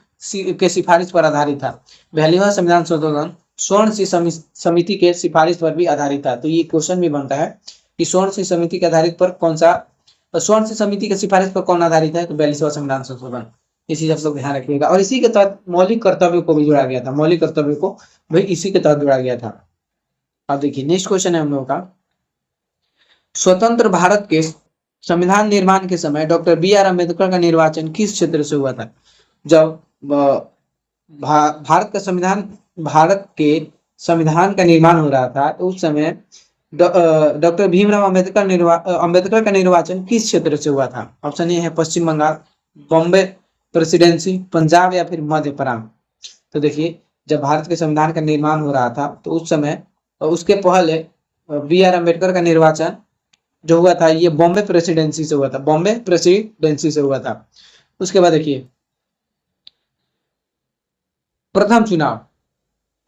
के सिफारिश पर आधारित था। 42वां संविधान संशोधन स्वर्ण सिंह समिति के सिफारिश पर भी आधारित था। तो ये क्वेश्चन भी बनता है कि स्वर्ण सिंह समिति के आधारित पर कौन सा, स्वर्ण सिंह समिति के सिफारिश पर कौन आधारित है, तो 42वां संविधान संशोधन। इसी चीज आप ध्यान रखिएगा। और इसी के तहत मौलिक कर्तव्यों को भी जोड़ा गया था, मौलिक कर्तव्यों को भी इसी के तहत जोड़ा गया था। अब देखिए, नेक्स्ट क्वेश्चन है हम लोगों का, स्वतंत्र भारत के संविधान निर्माण के समय डॉक्टर बी आर अम्बेडकर का निर्वाचन किस क्षेत्र से हुआ था। जब भारत के संविधान का निर्माण हो रहा था, तो उस समय डॉक्टर भीमराव अम्बेडकर का निर्वाचन किस क्षेत्र से हुआ था। ऑप्शन ए है पश्चिम बंगाल, बॉम्बे प्रेसिडेंसी, पंजाब या फिर मध्य प्रांत। तो देखिए, जब भारत के संविधान का निर्माण हो रहा था, तो उस समय उसके पहले बी आर अम्बेडकर का निर्वाचन जो हुआ था ये बॉम्बे प्रेसिडेंसी से हुआ था, बॉम्बे प्रेसिडेंसी से हुआ था। उसके बाद देखिए प्रथम चुनाव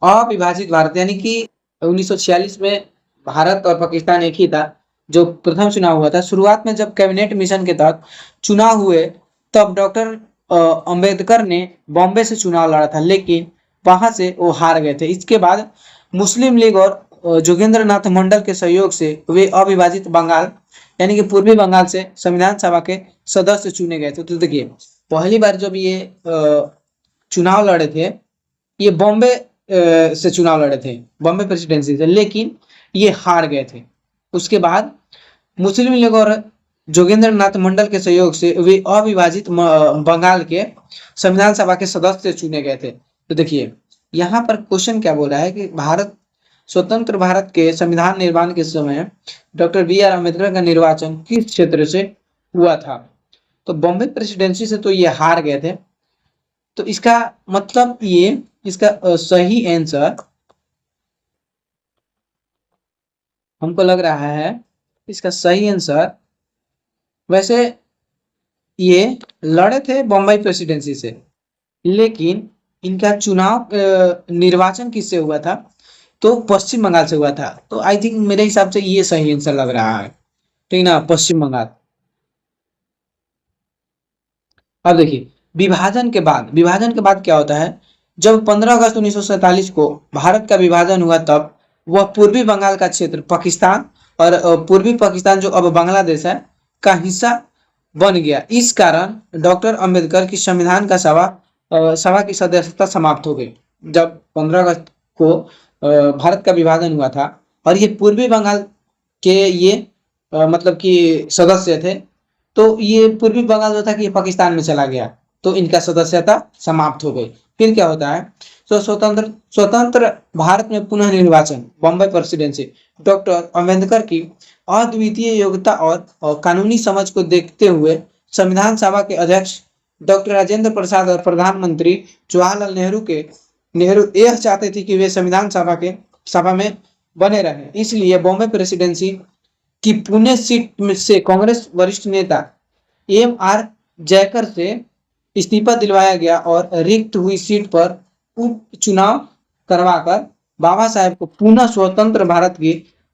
अविभाजित भारत, यानी कि 1946 में भारत और पाकिस्तान एक ही था। जो प्रथम चुनाव हुआ था, शुरुआत में जब कैबिनेट मिशन के तहत चुनाव हुए, तब डॉक्टर अंबेडकर ने बॉम्बे से चुनाव लड़ा था, लेकिन वहां से वो हार गए थे। इसके बाद मुस्लिम लीग और जोगेंद्र नाथ मंडल के सहयोग से वे अविभाजित बंगाल, यानी कि पूर्वी बंगाल से संविधान सभा के सदस्य चुने गए थे। तो देखिए पहली बार जब ये चुनाव लड़े थे, ये बॉम्बे से चुनाव लड़े थे, बॉम्बे प्रेसिडेंसी से, लेकिन ये हार गए थे। उसके बाद मुस्लिम लीग और जोगेंद्र नाथ मंडल के सहयोग से वे अविभाजित बंगाल के संविधान सभा के सदस्य चुने गए थे। तो देखिए यहाँ पर क्वेश्चन क्या बोला है कि भारत स्वतंत्र भारत के संविधान निर्माण के समय डॉक्टर बी आर अम्बेडकर का निर्वाचन किस क्षेत्र से हुआ था? तो बॉम्बे प्रेसिडेंसी से तो ये हार गए थे। तो इसका मतलब ये इसका सही आंसर हमको लग रहा है, इसका सही आंसर वैसे ये लड़े थे बॉम्बे प्रेसिडेंसी से, लेकिन इनका चुनाव निर्वाचन किससे हुआ था? तो पश्चिम बंगाल से हुआ था। तो आई थिंक मेरे हिसाब से ये सही आंसर लग रहा है, ठीक ना, पश्चिम बंगाल। अब देखिए विभाजन के बाद क्या होता है, जब 15 अगस्त 1947 को भारत का विभाजन हुआ, तब वह पूर्वी बंगाल का क्षेत्र पाकिस्तान और पूर्वी पाकिस्तान जो अब बांग्लादेश है का हिस्सा बन गया। इस कारण डॉक्टर अंबेडकर की संविधान का सभा की सदस्यता समाप्त हो गई। जब 15 अगस्त को भारत का विभाजन हुआ था और ये पूर्वी बंगाल के ये मतलब कि सदस्य थे, तो ये पूर्वी बंगाल जो था कि ये पाकिस्तान में चला गया, तो इनका सदस्यता समाप्त हो गई। फिर क्या होता है, तो स्वतंत्र भारत में पुनः निर्वाचन, बॉम्बे प्रेसिडेंसी, डॉक्टर अंबेडकर की अद्वितीय योग्यता और कानूनी समझ को देखते हुए संविधान सभा के अध्यक्ष डॉक्टर राजेंद्र प्रसाद और प्रधानमंत्री जवाहरलाल नेहरू यह चाहते थे कि वे संविधान सभा में बने रहे। इसलिए बॉम्बे प्रेसिडेंसी की पुणे सीट में से कांग्रेस वरिष्ठ नेता एम आर जयकर से इस्तीफा दिलवाया गया और रिक्त हुई सीट पर उपचुनाव करवाकर बाबा साहेब को पुनः स्वतंत्र भारत की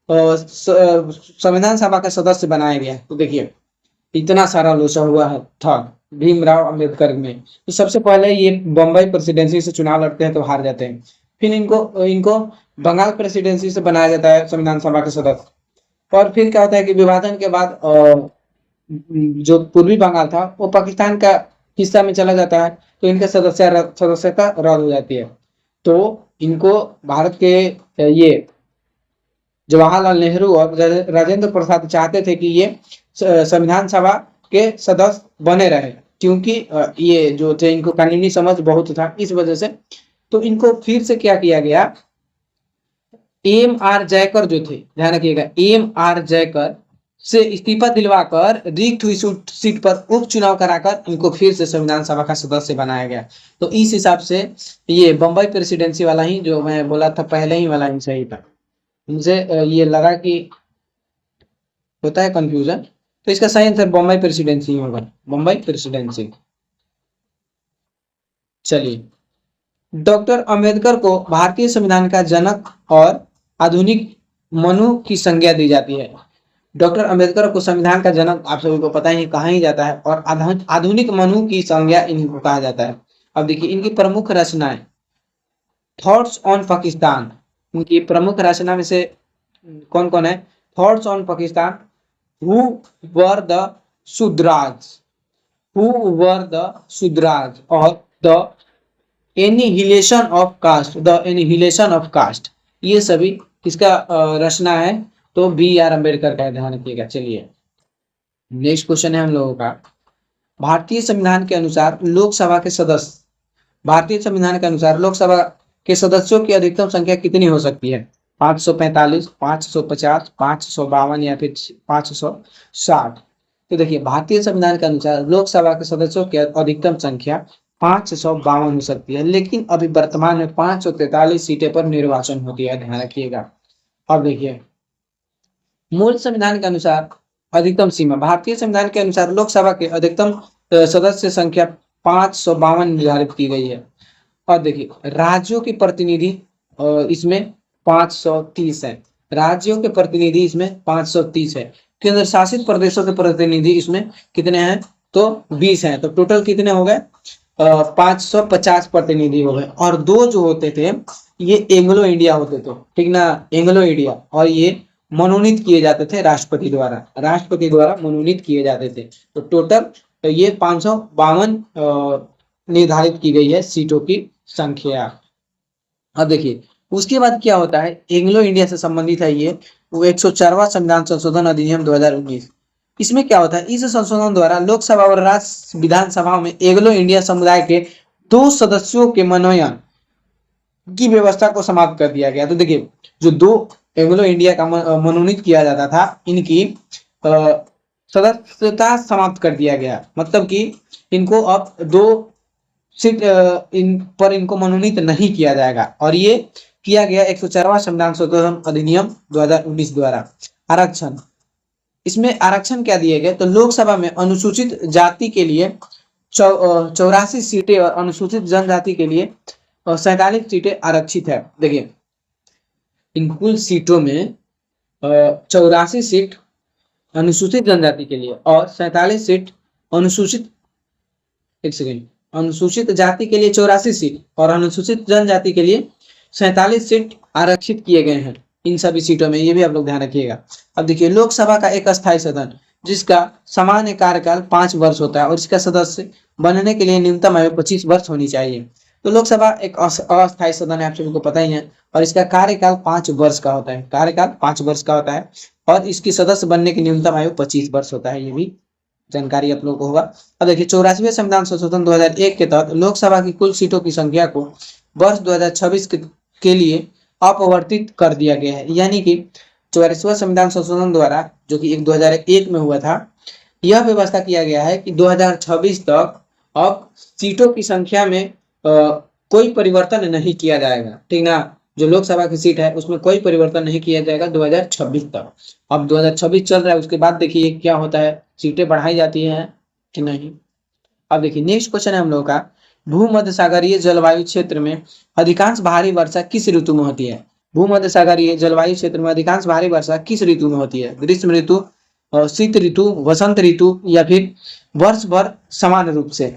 संविधान सभा का सदस्य बनाया गया। तो देखिए इतना सारा लोचा हुआ है था भीमराव अंबेडकर में। तो सबसे पहले ये बम्बई प्रेसिडेंसी से चुनाव लड़ते हैं तो हार जाते हैं, फिर इनको इनको बंगाल प्रेसिडेंसी से बनाया जाता है संविधान सभा के सदस्य। और फिर क्या होता है कि विभाजन के बाद जो पूर्वी बंगाल था वो पाकिस्तान का हिस्सा में चला जाता है, तो इनके सदस्यता रद्द हो जाती है। तो इनको भारत के ये जवाहरलाल नेहरू और राजेंद्र प्रसाद चाहते थे कि ये संविधान सभा के सदस्य बने रहे, क्योंकि ये जो थे इनको कानूनी समझ बहुत था, इस वजह से। तो इनको फिर से क्या किया गया, एम आर जयकर जो थे, ध्यान रखिएगा, एम आर जयकर से इस्तीफा दिलवाकर रिक्त हुई सीट पर उपचुनाव कराकर इनको फिर से संविधान सभा का सदस्य बनाया गया। तो इस हिसाब से ये बम्बई प्रेसिडेंसी वाला ही जो मैं बोला था पहले ही वाला ही सही था। मुझे ये लगा कि होता है कंफ्यूजन, तो इसका सही आंसर बम्बई प्रेसिडेंसी होगा, बम्बई प्रेसिडेंसी। चलिए डॉक्टर अंबेडकर को भारतीय संविधान का जनक और आधुनिक मनु की संज्ञा दी जाती है। डॉक्टर अंबेडकर को संविधान का जनक आप सभी को पता ही कहा ही जाता है, और आधुनिक मनु की संज्ञा इनको कहा जाता है। अब देखिए इनकी प्रमुख रचनाएं, थॉट्स ऑन पाकिस्तान, उनकी प्रमुख रचना में से कौन कौन है? Thoughts on Pakistan, who were the Shudras, who were the Shudras, और the annihilation of caste, the annihilation of caste, ये सभी किसका रचना है? तो बी आर अम्बेडकर का, ध्यान रखिएगा। चलिए नेक्स्ट क्वेश्चन है हम लोगों का, भारतीय संविधान के अनुसार लोकसभा के सदस्य, भारतीय संविधान के अनुसार लोकसभा के सदस्यों की अधिकतम संख्या कितनी हो सकती है? 545, 550, 552 या फिर 560। तो देखिए भारतीय संविधान के अनुसार लोकसभा के सदस्यों की अधिकतम संख्या 552 हो सकती है, लेकिन अभी वर्तमान में 543 सीटें पर निर्वाचन होती है, ध्यान रखिएगा। अब देखिए मूल संविधान के अनुसार अधिकतम सीमा भारतीय संविधान के अनुसार लोकसभा के अधिकतम सदस्य संख्या 552 निर्धारित की गई है। और देखिए राज्यों की प्रतिनिधि इसमें 530 है। राज्यों के प्रतिनिधि इसमें 530 है। केंद्र शासित प्रदेशों के प्रतिनिधि इसमें कितने हैं? तो 20 हैं। तो टोटल कितने हो गए? 550 प्रतिनिधि हो गए। और दो जो होते थे ये एंग्लो इंडिया होते थे, ठीक ना, एंग्लो इंडिया, और ये मनोनीत किए जाते थे राष्ट्रपति द्वारा मनोनीत किए जाते थे। तो टोटल ये 552 निर्धारित की गई है सीटों की संख्या। अब देखिए उसके बाद क्या होता है, एंग्लो इंडिया से संबंधित है ये, वो 104वां संविधान संशोधन अधिनियम 2019। इसमें क्या होता है, इस संशोधन द्वारा लोकसभा और राज्य विधानसभाओं में एंग्लो इंडिया समुदाय के 2 सदस्यों के मनोनयन की व्यवस्था को समाप्त कर दिया गया। तो देखिए जो 2 एंग्लो इंडिया का मनोनीत किया जाता था, इनकी सदस्यता समाप्त कर दिया गया। मतलब कि इनको अब 2 सीट इन पर इनको मनोनीत नहीं किया जाएगा। और ये किया गया 104वां संविधान संशोधन अधिनियम 2019 द्वारा। आरक्षण, इसमें आरक्षण क्या दिए गए, तो लोकसभा में अनुसूचित जाति के लिए 84 सीटें और अनुसूचित जनजाति के लिए 47 सीटें आरक्षित है। देखिए इन कुल सीटों में 84 सीट अनुसूचित जनजाति के लिए और 47 सीट अनुसूचित, एक सेकेंड, अनुसूचित जाति के लिए 84 सीट और अनुसूचित जनजाति के लिए 47 सीट आरक्षित किए गए हैं इन सभी सीटों में। ये भी आप लोग ध्यान रखिएगा। अब देखिए लोकसभा का एक अस्थायी सदन जिसका सामान्य कार्यकाल 5 वर्ष होता है और इसका सदस्य बनने के लिए न्यूनतम आयु 25 वर्ष होनी चाहिए। तो लोकसभा एक अस्थायी सदन है, आप सभी को पता ही है, और इसका कार्यकाल 5 वर्ष का होता है। कार्यकाल 5 वर्ष का होता है और इसकी सदस्य बनने की न्यूनतम आयु 25 वर्ष होता है। ये भी जानकारी आप लोगों को होगा। अब देखिए 84वें संविधान संशोधन 2001 के तहत लोकसभा की कुल सीटों की संख्या को वर्ष 2026 के लिए अपवर्तित कर दिया गया है। यानी कि 84वां संविधान संशोधन द्वारा, जो कि 2001 में हुआ था, यह व्यवस्था किया गया है कि 2026 तक अब सीटों की संख्या में कोई परिवर्तन नहीं किया जाएगा, ठीक ना। जो लोकसभा की सीट है उसमें कोई परिवर्तन नहीं किया जाएगा 2026 तक। अब 2026 चल रहा है, उसके बाद देखिए क्या होता है, सीटें बढ़ाई जाती हैं कि नहीं। अब देखिए नेक्स्ट क्वेश्चन है हम लोग का, भूमध्य सागरीय जलवायु क्षेत्र में अधिकांश भारी वर्षा किस ऋतु में होती है? भूमध्य सागरीय जलवायु क्षेत्र में अधिकांश भारी वर्षा किस ऋतु में होती है? ग्रीष्म ऋतु, शीत ऋतु, वसंत ऋतु, या फिर वर्ष भर समान रूप से?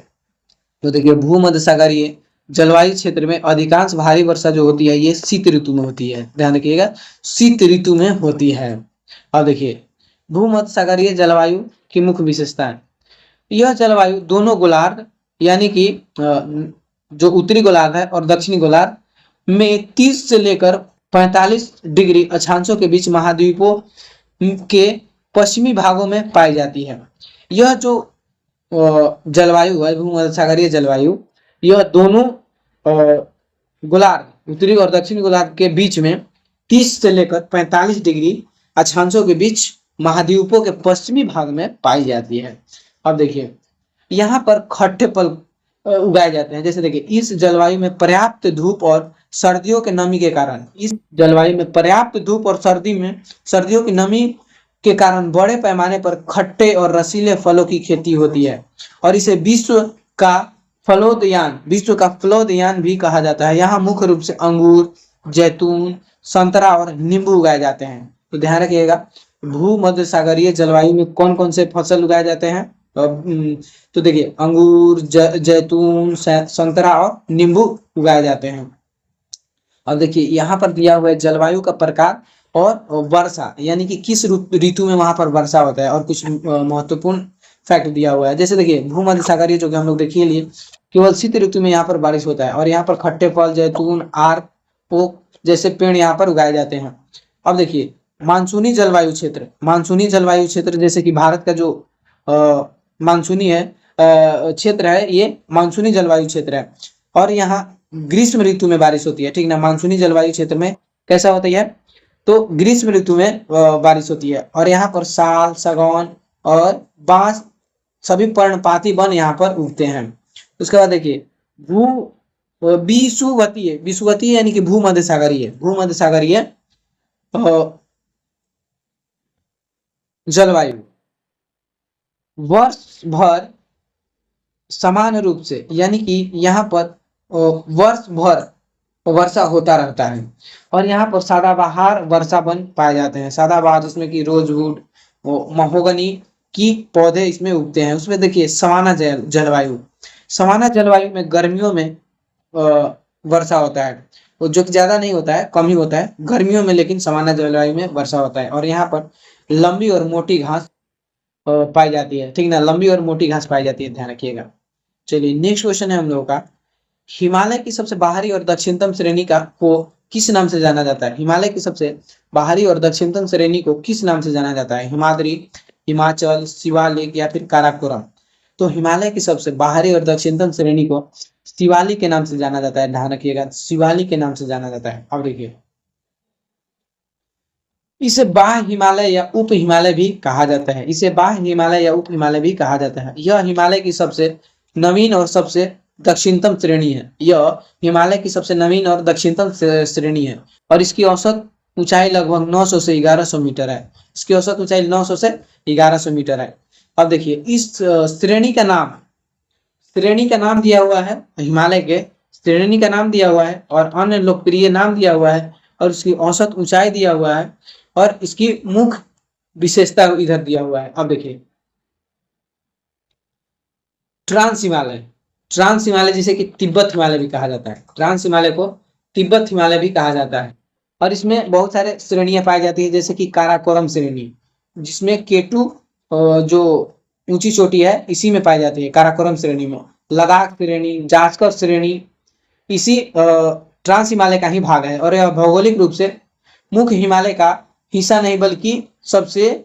तो देखिए भूमध्य सागरीय जलवायु क्षेत्र में अधिकांश भारी वर्षा जो होती है ये शीत ऋतु में होती है। ध्यान रखिएगा, शीत ऋतु में होती है। अब देखिए भूमध्य सागरीय जलवायु की मुख्य विशेषताएं, यह जलवायु दोनों गोलार्ध यानी कि जो उत्तरी गोलार्ध है और दक्षिणी गोलार्ध में 30 से लेकर 45 डिग्री अक्षांशों के बीच महाद्वीपों के पश्चिमी भागों में पाई जाती है। यह जो जलवायु है भूमध्य सागरीय जलवायु, यह दोनों गोलार्ध उत्तरी और दक्षिणी गोलार्ध के बीच में 30 से लेकर 45 डिग्री अक्षांशों के बीच महाद्वीपों के पश्चिमी भाग में पाई जाती है। अब देखिए यहाँ पर खट्टे फल उगाए जाते हैं। जैसे देखिए इस जलवायु में पर्याप्त धूप और सर्दियों के नमी के कारण, इस जलवायु में पर्याप्त धूप और सर्दियों की नमी के कारण बड़े पैमाने पर खट्टे और रसीले फलों की खेती होती है और इसे विश्व का फलोद्यान भी कहा जाता है। यहाँ मुख्य रूप से अंगूर, जैतून, संतरा और नींबू उगाए जाते हैं। तो ध्यान रखिएगा भूमध्य सागरीय जलवायु में कौन कौन से फसल उगाए जाते हैं? तो देखिए अंगूर, जैतून, संतरा और नींबू उगाए जाते हैं। अब देखिए यहाँ पर दिया हुआ है जलवायु का प्रकार और वर्षा, यानी कि किस ऋतु में वहां पर वर्षा होता है, और कुछ महत्वपूर्ण फैक्ट दिया हुआ है। जैसे देखिए भूमध्य सागरीय जो कि हम लोग देखिए लिए केवल शीत ऋतु में यहाँ पर बारिश होता है और यहाँ पर खट्टे फल, जैतून, आर, ओक जैसे पेड़ यहाँ पर उगाए जाते हैं। अब देखिए मानसूनी जलवायु क्षेत्र जैसे कि भारत का जो मानसूनी है क्षेत्र है, ये मानसूनी जलवायु क्षेत्र है और यहाँ ग्रीष्म ऋतु में बारिश होती है, ठीक ना। मानसूनी जलवायु क्षेत्र में कैसा होता है, तो ग्रीष्म ऋतु में बारिश होती है और यहाँ पर साल, सागौन और बांस सभी पर्णपाती वन यहाँ पर उगते हैं। उसके बाद देखिए विषुवतीय यानी कि भूमध्य सागरीय जलवायु वर्ष भर समान रूप से, यानी कि यहाँ पर वर्ष भर वर्षा होता रहता है। और यहाँ पर सदाबहार वर्षावन पाए जाते हैं। सदाबहार जिसमें कि रोजवुड, महोगनी की पौधे इसमें उगते हैं। उसमें देखिए सवाना जलवायु, सवाना जलवायु में गर्मियों में वर्षा होता है, वो जो कि ज्यादा नहीं होता है, कम ही होता है गर्मियों में, लेकिन सवाना जलवायु में वर्षा होता है। और यहाँ पर लंबी और मोटी घास पाई जाती है, ठीक ना, लंबी और मोटी घास पाई जाती है, ध्यान रखिएगा। चलिए नेक्स्ट क्वेश्चन है हम लोगों का, हिमालय की सबसे बाहरी और दक्षिणतम श्रेणी का को किस नाम से जाना जाता है? हिमालय की सबसे बाहरी और दक्षिणतम श्रेणी को किस नाम से जाना जाता है? हिमाद्री, हिमाचल, शिवालिक या फिर काराकोरम? तो हिमालय की सबसे बाहरी और दक्षिणतम श्रेणी को शिवालिक के नाम से जाना जाता है, ध्यान रखिएगा, शिवालिक के नाम से जाना जाता है। अब देखिए, इसे बाह्य हिमालय या उप हिमालय भी कहा जाता है। इसे बाह्य हिमालय या उप हिमालय भी कहा जाता है। यह हिमालय की सबसे नवीन और सबसे दक्षिणतम श्रेणी है। यह हिमालय की सबसे नवीन और दक्षिणतम श्रेणी है। और इसकी औसत ऊंचाई लगभग 900 से 1100 मीटर है। इसकी औसत ऊंचाई 900 से 1100 मीटर है। अब देखिए, इस श्रेणी का नाम दिया हुआ है, हिमालय के श्रेणी का नाम दिया हुआ है, और अन्य लोकप्रिय नाम दिया हुआ है, और उसकी औसत ऊंचाई दिया हुआ है, और इसकी मुख्य विशेषता इधर दिया हुआ है। अब देखिए, ट्रांस हिमालय, ट्रांस हिमालय जिसे कि तिब्बत हिमालय भी कहा जाता है, ट्रांस हिमालय को तिब्बत हिमालय भी कहा जाता है। और इसमें बहुत सारे श्रेणियां पाई जाती है, जैसे कि काराकोरम श्रेणी, जिसमें केटू जो ऊंची चोटी है इसी में पाई जाती है, काराकोरम श्रेणी में। लद्दाख श्रेणी, जास्कर श्रेणी इसी ट्रांस हिमालय का ही भाग है। और यह भौगोलिक रूप से मुख्य हिमालय का हिस्सा नहीं बल्कि सबसे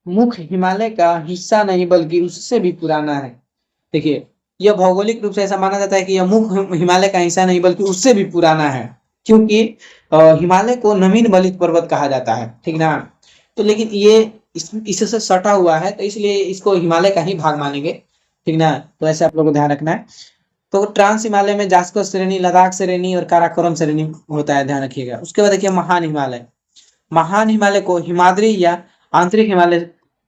मुख्य हिमालय का हिस्सा नहीं बल्कि उससे भी पुराना है। देखिए, यह भौगोलिक रूप से ऐसा माना जाता है कि यह मुख्य हिमालय का हिस्सा नहीं बल्कि उससे भी पुराना है, क्योंकि हिमालय को नवीन बलित पर्वत कहा जाता है, ठीक ना। तो लेकिन ये इससे सटा हुआ है, तो इसलिए इसको हिमालय का ही भाग मानेंगे, ठीक ना। तो ऐसे आप लोगों को ध्यान रखना है। तो ट्रांस हिमालय में जास्कर श्रेणी, लद्दाख श्रेणी और काराकोरम श्रेणी होता है, ध्यान रखिएगा। उसके बाद देखिए महान हिमालय। महान हिमालय को हिमाद्री या आंतरिक हिमालय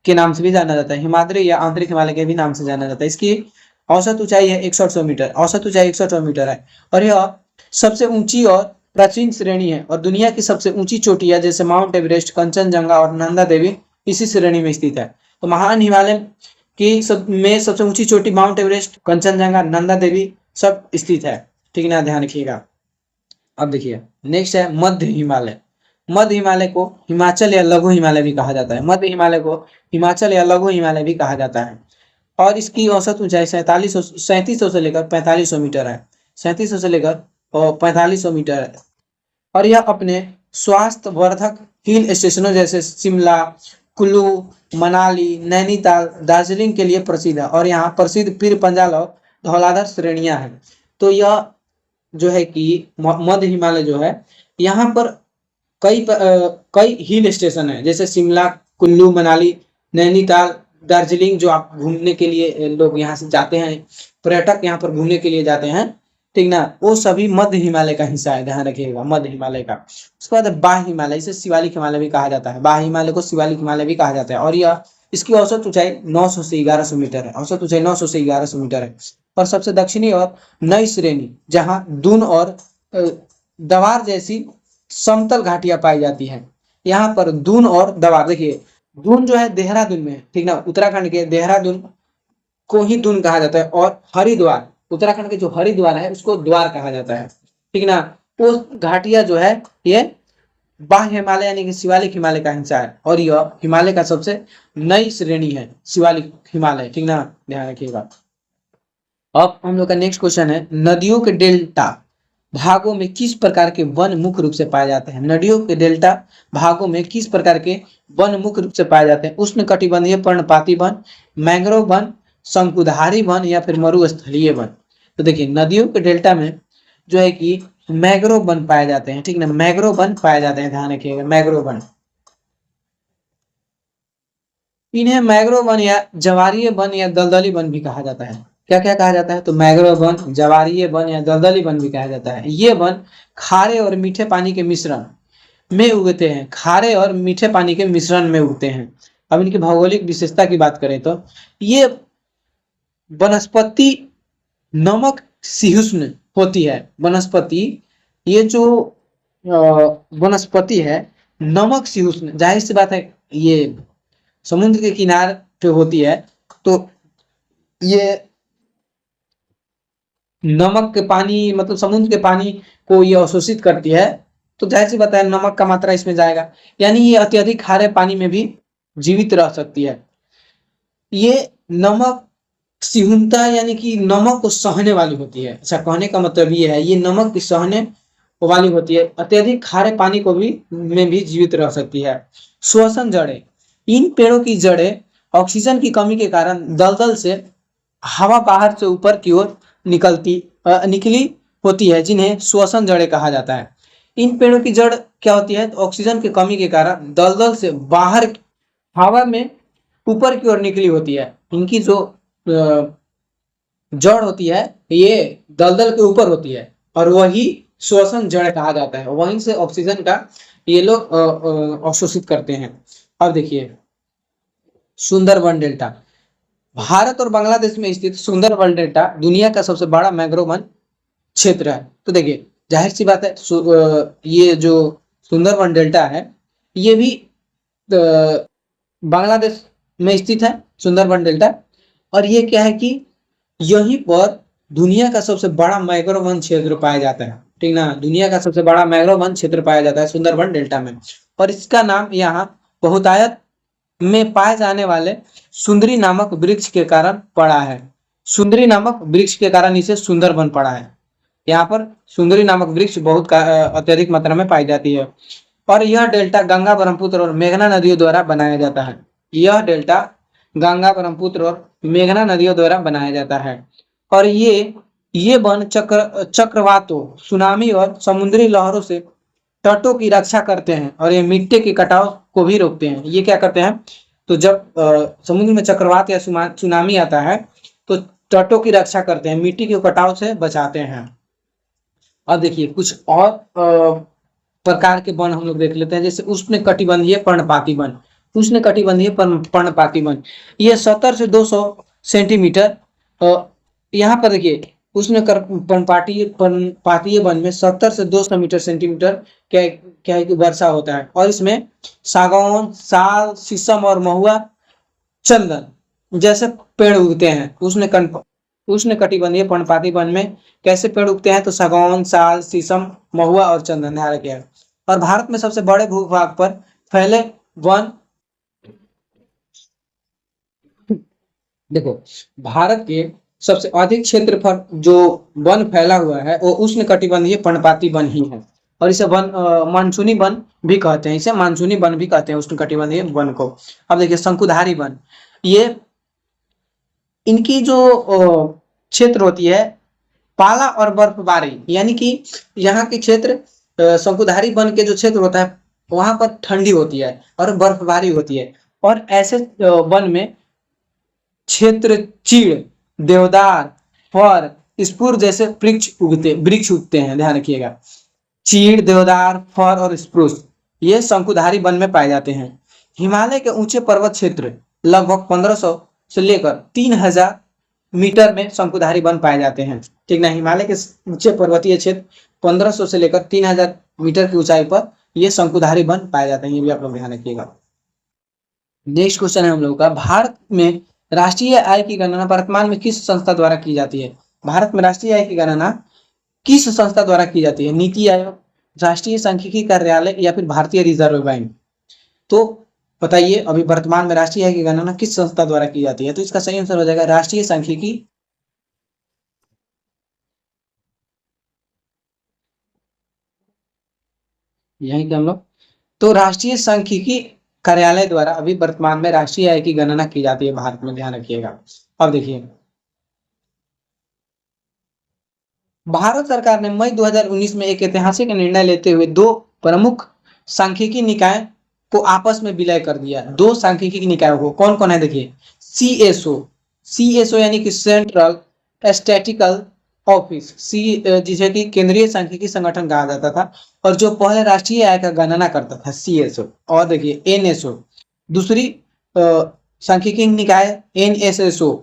के नाम से भी जाना जाता है। हिमाद्री या आंतरिक हिमालय के भी नाम से जाना जाता है। इसकी औसत ऊंचाई है 108 मीटर, औसत ऊंचाई 108 मीटर है। और यह सबसे ऊंची और प्राचीन श्रेणी है। और दुनिया की सबसे ऊंची चोटियां जैसे माउंट एवरेस्ट, कंचनजंगा और नंदा देवी इसी श्रेणी में स्थित है। तो महान हिमालय की सबसे ऊंची चोटी माउंट एवरेस्ट, कंचनजंगा, नंदा देवी सब स्थित है, ठीक है ना, ध्यान रखिएगा। अब देखिए नेक्स्ट है मध्य हिमालय। मध्य हिमालय को हिमाचल या लघु हिमालय भी कहा जाता है। मध्य हिमालय को हिमाचल या लघु हिमालय भी कहा जाता है। और इसकी औसत ऊंचाई 3700 से लेकर 4500 मीटर है। 3700 से लेकर 4500 मीटर है। और यह अपने स्वास्थ्य वर्धक हिल स्टेशनों जैसे शिमला, कुल्लू, मनाली, नैनीताल, दार्जिलिंग के लिए प्रसिद्ध है। और यहाँ प्रसिद्ध पीर पंजाल और धौलाधर श्रेणियां हैं। तो यह जो है कि मध्य हिमालय जो है, यहाँ पर कई हिल स्टेशन है, जैसे शिमला, कुल्लू, मनाली, नैनीताल, दार्जिलिंग, जो आप घूमने के लिए लोग यहाँ से जाते हैं, पर्यटक यहाँ पर घूमने के लिए जाते हैं, ठीक ना, वो सभी मध्य हिमालय का हिस्सा है, ध्यान रखिएगा, मध्य हिमालय का। उसके बाद बाह्य हिमालय, इसे शिवालिक हिमालय भी कहा जाता है। बाह्य हिमालय को शिवालिक हिमालय भी कहा जाता है। और यह इसकी औसत ऊंचाई 900 से 1100 मीटर है। औसत ऊंचाई 900 से 1100 मीटर है। और सबसे दक्षिणी और नई श्रेणी, जहां दून और दवार जैसी समतल घाटियां पाई जाती हैं। यहाँ पर दून और दवार, देखिए दून जो है देहरादून में, ठीक ना, उत्तराखंड के देहरादून को ही दून कहा जाता है। और हरिद्वार, उत्तराखंड के जो हरिद्वार है उसको द्वार कहा जाता है, ठीक ना। वो घाटियां जो है ये बाह्य हिमालय यानी कि शिवालिक हिमालय का हिस्सा है। और यह हिमालय का सबसे नई श्रेणी है, शिवालिक हिमालय, ठीक ना, ध्यान रखिएगा। अब हम लोग का नेक्स्ट क्वेश्चन है, नदियों के डेल्टा भागों में किस प्रकार के वन मुख्य रूप से पाए जाते हैं? नदियों के डेल्टा भागों में किस प्रकार के वन मुख्य रूप से पाए जाते हैं? उष्ण कटिबंधीय पर्णपाती वन, मैंग्रोव वन, शंकुधारी वन या फिर मरुस्थलीय वन? तो देखिए नदियों के डेल्टा में जो है कि मैंग्रोव वन पाए जाते हैं, ठीक ना, मैंग्रोव वन पाए जाते हैं, ध्यान रखिएगा, मैंग्रोव वन। इन्हें मैंग्रोव वन या ज्वारीय वन या दलदली वन भी कहा जाता है। क्या क्या कहा जाता है? तो मैंग्रोव वन, ज्वारीय वन या दलदली वन भी कहा जाता है। ये वन खारे और मीठे पानी के मिश्रण में उगते हैं, खारे और मीठे पानी के मिश्रण में उगते हैं। अब इनकी भौगोलिक विशेषता की बात करें तो ये वनस्पति नमक सहिष्णु होती है। वनस्पति, ये जो वनस्पति है नमक सहिष्णु, जाहिर सी बात है ये समुद्र के किनारे पे होती है, तो ये नमक के पानी मतलब समुद्र के पानी को ये अवशोषित करती है, तो जाहिर सी बात है नमक का मात्रा इसमें जाएगा, यानी ये अत्यधिक खारे पानी में भी जीवित रह सकती है। ये नमक सहिष्णुता यानी कि नमक को सहने वाली होती है। अच्छा, कहने का मतलब ये है ये नमक की सहने वाली होती है, अत्यधिक खारे पानी को भी में भी जीवित रह सकती है। श्वसन जड़ें, इन पेड़ों की जड़ें ऑक्सीजन की कमी के कारण दलदल से हवा बाहर से ऊपर की ओर निकली होती है, जिन्हें श्वसन जड़ें कहा जाता है। इन पेड़ों की जड़ क्या होती है, तो ऑक्सीजन की कमी के कारण दलदल से बाहर हवा में ऊपर की ओर निकली होती है। इनकी जो जड़ होती है ये दलदल के ऊपर होती है और वही श्वसन जड़ कहा जाता है, वहीं से ऑक्सीजन का ये लोग अवशोषित करते हैं। अब देखिए सुंदरबन डेल्टा, भारत और बांग्लादेश में स्थित सुंदरबन डेल्टा दुनिया का सबसे बड़ा मैंग्रोव वन क्षेत्र है। तो देखिए जाहिर सी बात है ये जो सुंदरबन डेल्टा है ये भी बांग्लादेश में स्थित है सुंदरबन डेल्टा, और ये क्या है कि यहीं पर दुनिया का सबसे बड़ा मैंग्रोव वन क्षेत्र पाया जाता है, ठीक ना। दुनिया का सबसे बड़ा मैंग्रोव वन क्षेत्र पाया जाता है सुंदरबन डेल्टा में, और इसका नाम यहाँ बहुतायत में पाए जाने वाले सुंदरी नामक वृक्ष के कारण पड़ा है। सुंदरी नामक वृक्ष के कारण इसे सुंदरबन पड़ा है। यहाँ पर सुंदरी नामक वृक्ष बहुत अत्यधिक मात्रा में पाई जाती है, और यह डेल्टा गंगा, ब्रह्मपुत्र और मेघना नदियों द्वारा बनाया जाता है। यह डेल्टा गंगा, ब्रह्मपुत्र और मेघना नदियों द्वारा बनाया जाता है, और ये वन चक्रवातों, सुनामी और समुद्री लहरों से तटों की रक्षा करते हैं, और ये मिट्टी के कटाव को भी रोकते हैं। ये क्या करते हैं, तो जब समुद्र में चक्रवात या सुनामी आता है तो तटों की रक्षा करते हैं, मिट्टी के कटाव से बचाते हैं। अब देखिए कुछ और प्रकार के वन हम लोग देख लेते हैं, जैसे उष्णकटिबंधीय पर्णपाती वन। उष्णकटिबंधीय पर्णपाती वन ये 70 से 200 सेंटीमीटर, यहाँ पर देखिए पर्णपातीय वन में 70 से 200 मीटर सेंटीमीटर क्या है कि वर्षा होता है, और इसमें सागौन, साल, शीशम और महुआ, चंदन जैसे पेड़ उगते हैं। उष्णकटिबंधीय पर्णपाती वन में कैसे पेड़ उगते हैं, तो सागौन, साल, शीशम, महुआ और चंदन, ध्यान रखिएगा। और भारत में सबसे बड़े भूभाग पर फैले वन, देखो भारत के सबसे अधिक क्षेत्र पर जो वन फैला हुआ है वो उष्णकटिबंधीय पर्णपाती वन ही है, और इसे वन मानसूनी वन भी कहते हैं, इसे मानसूनी वन भी कहते हैं उष्णकटिबंधीय वन को। अब देखिए शंकुधारी वन, ये इनकी जो क्षेत्र होती है पाला और बर्फबारी, यानी कि यहाँ के क्षेत्र शंकुधारी वन के जो क्षेत्र होता है वहां पर ठंडी होती है और बर्फबारी होती है, और ऐसे वन में क्षेत्र चीड़, देवदार, फर, स्पुर जैसे वृक्ष उगते हैं, ध्यान रखिएगा। चीड़, देवदार, फर और स्प्रूस ये शंकुधारी वन में पाए जाते हैं। हिमालय के ऊंचे पर्वत क्षेत्र लगभग 1500 से लेकर 3000 मीटर में शंकुधारी वन पाए जाते हैं, ठीक ना। हिमालय के ऊंचे पर्वतीय क्षेत्र 1500 से लेकर 3000 मीटर की ऊंचाई पर ये शंकुधारी वन पाए जाते हैं, ये भी आप लोग ध्यान रखिएगा। नेक्स्ट क्वेश्चन है हम लोगों का, भारत में राष्ट्रीय आय की गणना वर्तमान में किस संस्था द्वारा की जाती है। भारत में राष्ट्रीय आय की गणना किस संस्था द्वारा की जाती है, नीति आयोग, राष्ट्रीय सांख्यिकी कार्यालय या फिर भारतीय रिजर्व बैंक। तो बताइए अभी वर्तमान में राष्ट्रीय आय की गणना किस संस्था द्वारा की जाती है, तो इसका सही आंसर हो जाएगा राष्ट्रीय सांख्यिकी, यहीं के हम लोग, तो राष्ट्रीय सांख्यिकी कार्यालय द्वारा अभी वर्तमान में राष्ट्रीय आय की गणना की जाती है भारत में, ध्यान रखिएगा। अब देखिए भारत सरकार ने मई 2019 में एक ऐतिहासिक निर्णय लेते हुए दो प्रमुख सांख्यिकी निकाय को आपस में विलय कर दिया। दो सांख्यिकी निकायों को कौन कौन है, देखिए सीएसओ यानी कि सेंट्रल स्टैटिकल ऑफिस, जिसे कि केंद्रीय सांख्यिकी संगठन कहा जाता था, और जो पहले राष्ट्रीय आय का गणना करता था सीएसओ, और देखिए एनएसओ दूसरी सांख्यिकी निकाय NSSO,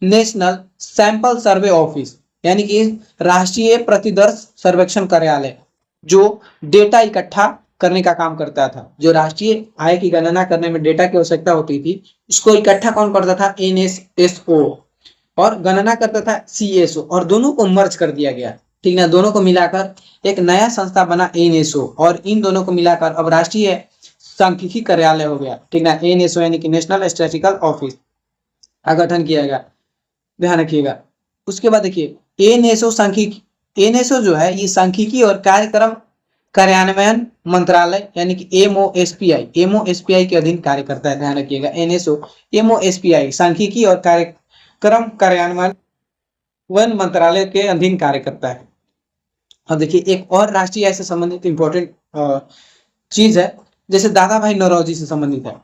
national sample survey office, यानी कि राष्ट्रीय प्रतिदर्श सर्वेक्षण कार्यालय, जो डेटा इकट्ठा करने का काम करता था। जो राष्ट्रीय आय की गणना करने में डेटा की आवश्यकता होती थी, उसको इकट्ठा कौन करता था? NSSO। और गणना करता था CSO, और दोनों को मर्ज कर दिया गया, ठीक ना, दोनों को मिलाकर एक नया संस्था बना NSO, और इन दोनों को मिलाकर अब राष्ट्रीय सांख्यिकी कार्यालय हो गया, ठीक ना। NSO यानी कि नेशनल स्टैटिस्टिकल ऑफिस का गठन किया गया, ध्यान रखिएगा। उसके बाद देखिए NSO सांख्यिकी, NSO जो है ये सांख्यिकी और कार्यक्रम कार्यान्वयन मंत्रालय यानी कि MOSPI के अधीन कार्य करता है, ध्यान रखिएगा। NSO MOSPI सांख्यिकी और कार्यक्रम कार्यान्वयन मंत्रालय के अधीन कार्य करता है। अब देखिए एक और राष्ट्रीय आय से संबंधित इंपॉर्टेंट चीज है, जैसे दादा भाई नौरोजी से संबंधित है।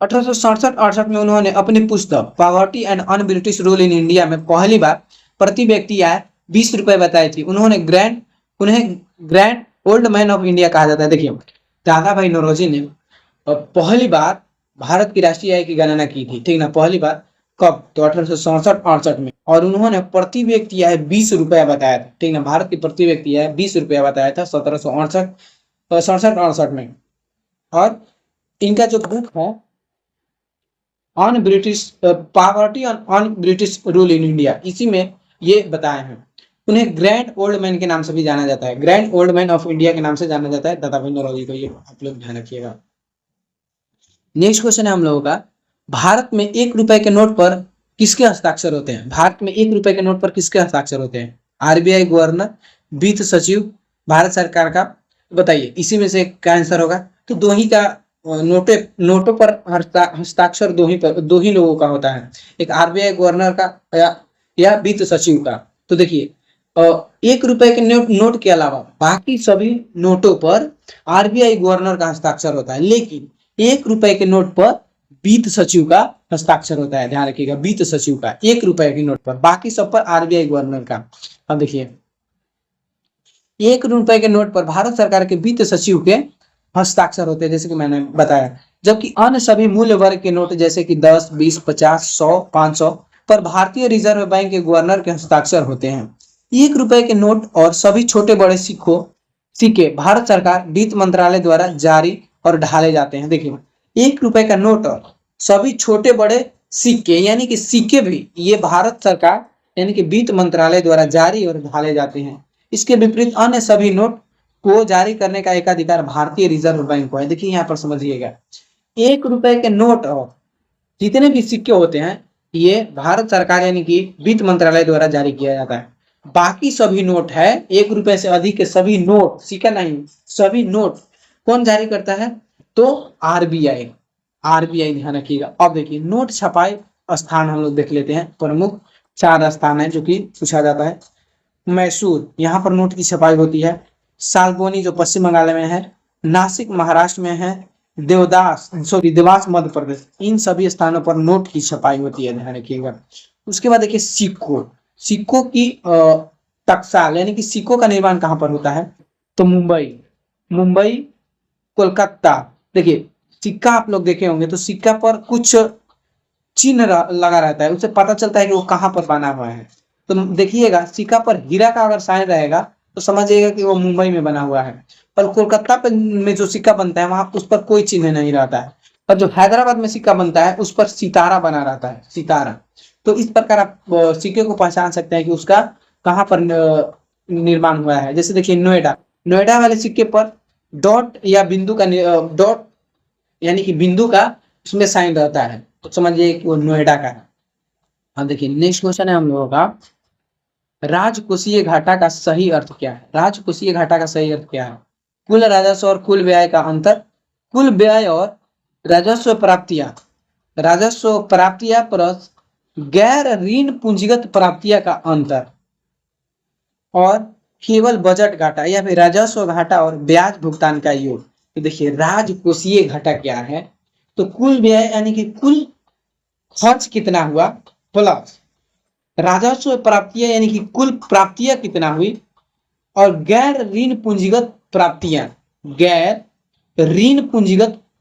1867-68 में उन्होंने अपनी पुस्तक poverty and un British rule in India में पहली बार प्रति व्यक्ति आय 20 रुपए बताई थी। उन्हें grand old man of India कहा जाता है। देखिए दादा भाई नौरोजी ने पहली बार भारत की राष्ट्रीय आय की गणना की थी, ठीक ना, पहली बार कब? तो 1867-68 में, और उन्होंने प्रति व्यक्ति आय 20 रुपया बताया था, ठीक ना, भारत की प्रति व्यक्ति आय 20 रुपया बताया था 1768 में। और इनका जो बुक है on British poverty on British rule in India, इसी में ये बताए हैं। उन्हें ग्रैंड ओल्ड मैन के नाम से भी जाना जाता है, grand old man of India के नाम से जाना जाता है दादा भाई नौरोजी को, ये आप लोग ध्यान रखिएगा। नेक्स्ट क्वेश्चन है हम लोगों का, भारत में 1 रुपए के नोट पर किसके हस्ताक्षर होते हैं? भारत में 1 रुपए के नोट पर किसके हस्ताक्षर होते हैं? RBI गवर्नर, वित्त सचिव, भारत सरकार का? बताइए इसी में से क्या आंसर होगा? तो दो ही का नोटों पर हस्ताक्षर दो ही लोगों का होता है, एक RBI गवर्नर का या वित्त सचिव का। तो देखिए 1 रुपए के नोट के अलावा बाकी सभी नोटों पर RBI गवर्नर का हस्ताक्षर होता है, लेकिन 1 रुपए के नोट पर वित्त सचिव का हस्ताक्षर होता है, ध्यान रखिएगा, वित्त सचिव का 1 रुपए के नोट पर, बाकी सब पर RBI गवर्नर का। अब देखिए 1 रुपए के नोट पर भारत सरकार के वित्त सचिव के हस्ताक्षर होते हैं, जैसे कि मैंने बताया, जबकि अन्य सभी मूल्य वर्ग के नोट जैसे कि 10, 20, 50, 100, 500 पर भारतीय रिजर्व बैंक के गवर्नर के हस्ताक्षर होते हैं। 1 रुपए के नोट और सभी छोटे बड़े सिक्के भारत सरकार वित्त मंत्रालय द्वारा जारी और ढाले जाते हैं। देखिए 1 रुपए का नोट और सभी छोटे बड़े सिक्के यानी कि सिक्के भी ये भारत सरकार यानी कि वित्त मंत्रालय द्वारा जारी और ढाले जाते हैं। इसके विपरीत अन्य सभी नोट को जारी करने का एकाधिकार भारतीय रिजर्व बैंक को है। देखिए यहाँ पर समझिएगा, 1 रुपए के नोट और जितने भी सिक्के होते हैं ये भारत सरकार यानी कि वित्त मंत्रालय द्वारा जारी किया जाता है। बाकी सभी नोट है 1 रुपए से अधिक के सभी नोट, सिक्का नहीं, सभी नोट कौन जारी करता है? तो RBI ध्यान रखिएगा। अब देखिए नोट छपाई स्थान हम लोग देख लेते हैं, प्रमुख 4 स्थान है जो कि पूछा जाता है। मैसूर, यहाँ पर नोट की छपाई होती है। सालबोनी जो पश्चिम बंगाल में है, नासिक महाराष्ट्र में है, देवास मध्य प्रदेश, इन सभी स्थानों पर नोट की छपाई होती है, ध्यान रखिएगा। उसके बाद देखिए सिक्कों की टकसाल यानी कि सिक्कों का निर्माण कहाँ पर होता है? तो मुंबई, कोलकाता। देखिए सिक्का आप लोग देखे होंगे तो सिक्का पर कुछ चिन्ह लगा रहता है, उससे पता चलता है कि वो कहाँ पर बना हुआ है। तो देखिएगा सिक्का पर हीरा का अगर साइन रहेगा तो समझिएगा कि वो मुंबई में बना हुआ है, पर कोलकाता में जो सिक्का बनता है वहां उस पर कोई चिन्ह नहीं रहता है, और जो हैदराबाद में सिक्का बनता है उस पर सितारा बना रहता है, सितारा। तो इस प्रकार आप सिक्के को पहचान सकते हैं कि उसका कहाँ पर निर्माण हुआ है। जैसे देखिए नोएडा वाले सिक्के पर डॉट या बिंदु का डॉट यानी कि बिंदु का उसमें साइन रहता है, तो समझिए कि वो नोएडा का है। अब देखिए नेक्स्ट क्वेश्चन है हम लोगों का, राजकोषीय घाटा का सही अर्थ क्या है? राजकोषीय घाटा का सही अर्थ क्या है? कुल राजस्व और कुल व्यय का अंतर, कुल व्यय और राजस्व प्राप्तियां प्लस गैर ऋण पूंजीगत प्राप्तियां का अंतर, और केवल बजट घाटा या फिर राजस्व घाटा और ब्याज भुगतान का योग। तो देखिए राजकोषीय घाटा क्या है? तो कुल व्यय यानी कि कुल खर्च कितना हुआ प्लस राजस्व प्राप्तियां यानी कि कुल प्राप्तियां कितना हुई, और गैर ऋण पूंजीगत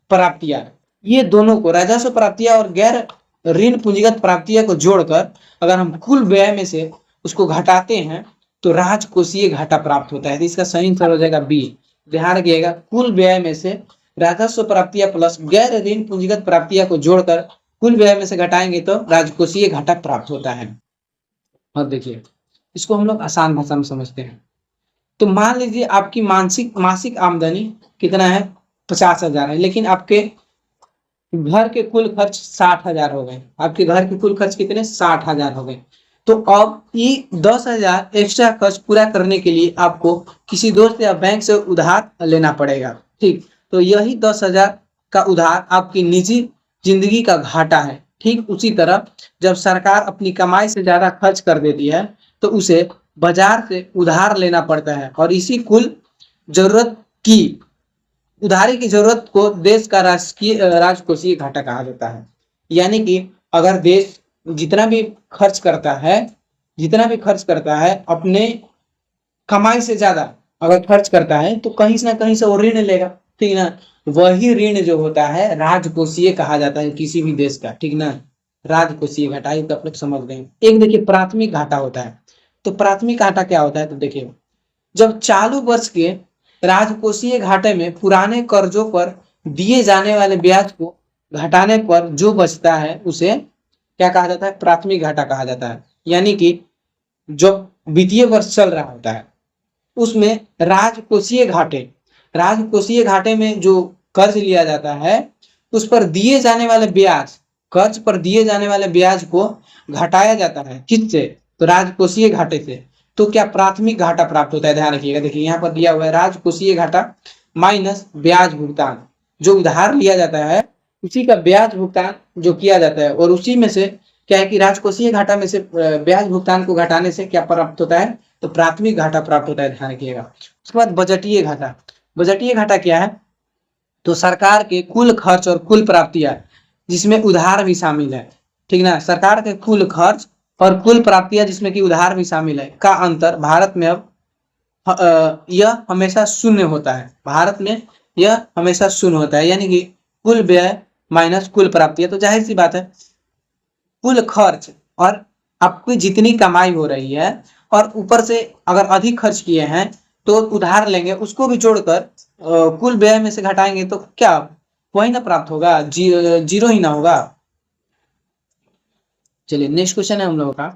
प्राप्तियां ये दोनों को राजस्व प्राप्तियां और गैर ऋण पूंजीगत प्राप्तियां को जोड़कर अगर हम कुल व्यय में से उसको घटाते हैं तो राजकोषीय घाटा प्राप्त होता है। तो इसका सही आंसर हो जाएगा बी। ध्यान रखिएगा, कुल व्यय में से राजस्व प्राप्तियां प्लस गैर ऋण पूंजीगत प्राप्तियां को जोड़कर कुल व्यय में से घटाएंगे तो राजकोषीय घाटा प्राप्त होता है। और देखिए इसको हम लोग आसान भाषा में समझते हैं। तो मान लीजिए आपकी मासिक आमदनी कितना है, 50,000 है, लेकिन आपके घर के कुल खर्च 60,000 हो गए। आपके घर के कुल खर्च कितने, 60,000 हो गए। तो अब ये 10,000 एक्स्ट्रा खर्च पूरा करने के लिए आपको किसी दोस्त या बैंक से उधार लेना पड़ेगा। ठीक, तो यही 10,000 का उधार आपकी निजी जिंदगी का घाटा है। ठीक उसी तरह जब सरकार अपनी कमाई से ज्यादा खर्च कर देती है तो उसे बाजार से उधार लेना पड़ता है और इसी कुल जरूरत की उधारी की जरूरत को देश का राजकोषीय घाटा कहा जाता है। यानी कि अगर देश जितना भी खर्च करता है अपने कमाई से ज्यादा अगर खर्च करता है तो कहीं से ना कहीं से वो ऋण लेगा। ठीक ना, वही ऋण जो होता है राजकोषीय कहा जाता है किसी भी देश का। ठीक ना, राजकोषीय घाटा ये तो आप लोग समझ गए। एक देखिए प्राथमिक घाटा होता है। तो प्राथमिक घाटा क्या होता है, तो देखिए जब चालू वर्ष के राजकोषीय घाटे में पुराने कर्जों पर दिए जाने वाले ब्याज को घटाने पर जो बचता है उसे क्या कहा जाता है, प्राथमिक घाटा कहा जाता है। यानी कि जो वित्तीय वर्ष चल रहा होता है उसमें राजकोषीय घाटे में जो कर्ज लिया जाता है उस पर दिए जाने वाले ब्याज, कर्ज पर दिए जाने वाले ब्याज को घटाया जाता है। किससे, तो राजकोषीय घाटे से। तो क्या प्राथमिक घाटा प्राप्त होता है। ध्यान रखिएगा, देखिए यहाँ पर दिया हुआ है राजकोषीय घाटा माइनस ब्याज भुगतान। जो उधार लिया जाता है उसी का ब्याज भुगतान जो किया जाता है और उसी में से क्या है कि राजकोषीय घाटा में से ब्याज भुगतान को घटाने से क्या प्राप्त होता है, तो प्राथमिक घाटा प्राप्त होता है। ध्यान रखिएगा। उसके बाद बजटीय घाटा। बजटीय घाटा क्या है, तो सरकार के कुल खर्च और कुल प्राप्तियां जिसमें उधार भी शामिल है। ठीक ना, सरकार के कुल खर्च और कुल प्राप्तियां जिसमें कि उधार भी शामिल है का अंतर भारत में अब यह हमेशा शून्य होता है। भारत में यह हमेशा शून्य होता है। यानी कि कुल व्यय माइनस कुल प्राप्तियां। तो जाहिर सी बात है कुल खर्च और आपकी जितनी कमाई हो रही है और ऊपर से अगर अधिक खर्च किए हैं तो उधार लेंगे उसको भी जोड़कर कुल व्यय में से घटाएंगे तो क्या वही ना प्राप्त होगा, जीरो ही ना होगा। चलिए नेक्स्ट क्वेश्चन है हम लोगों का।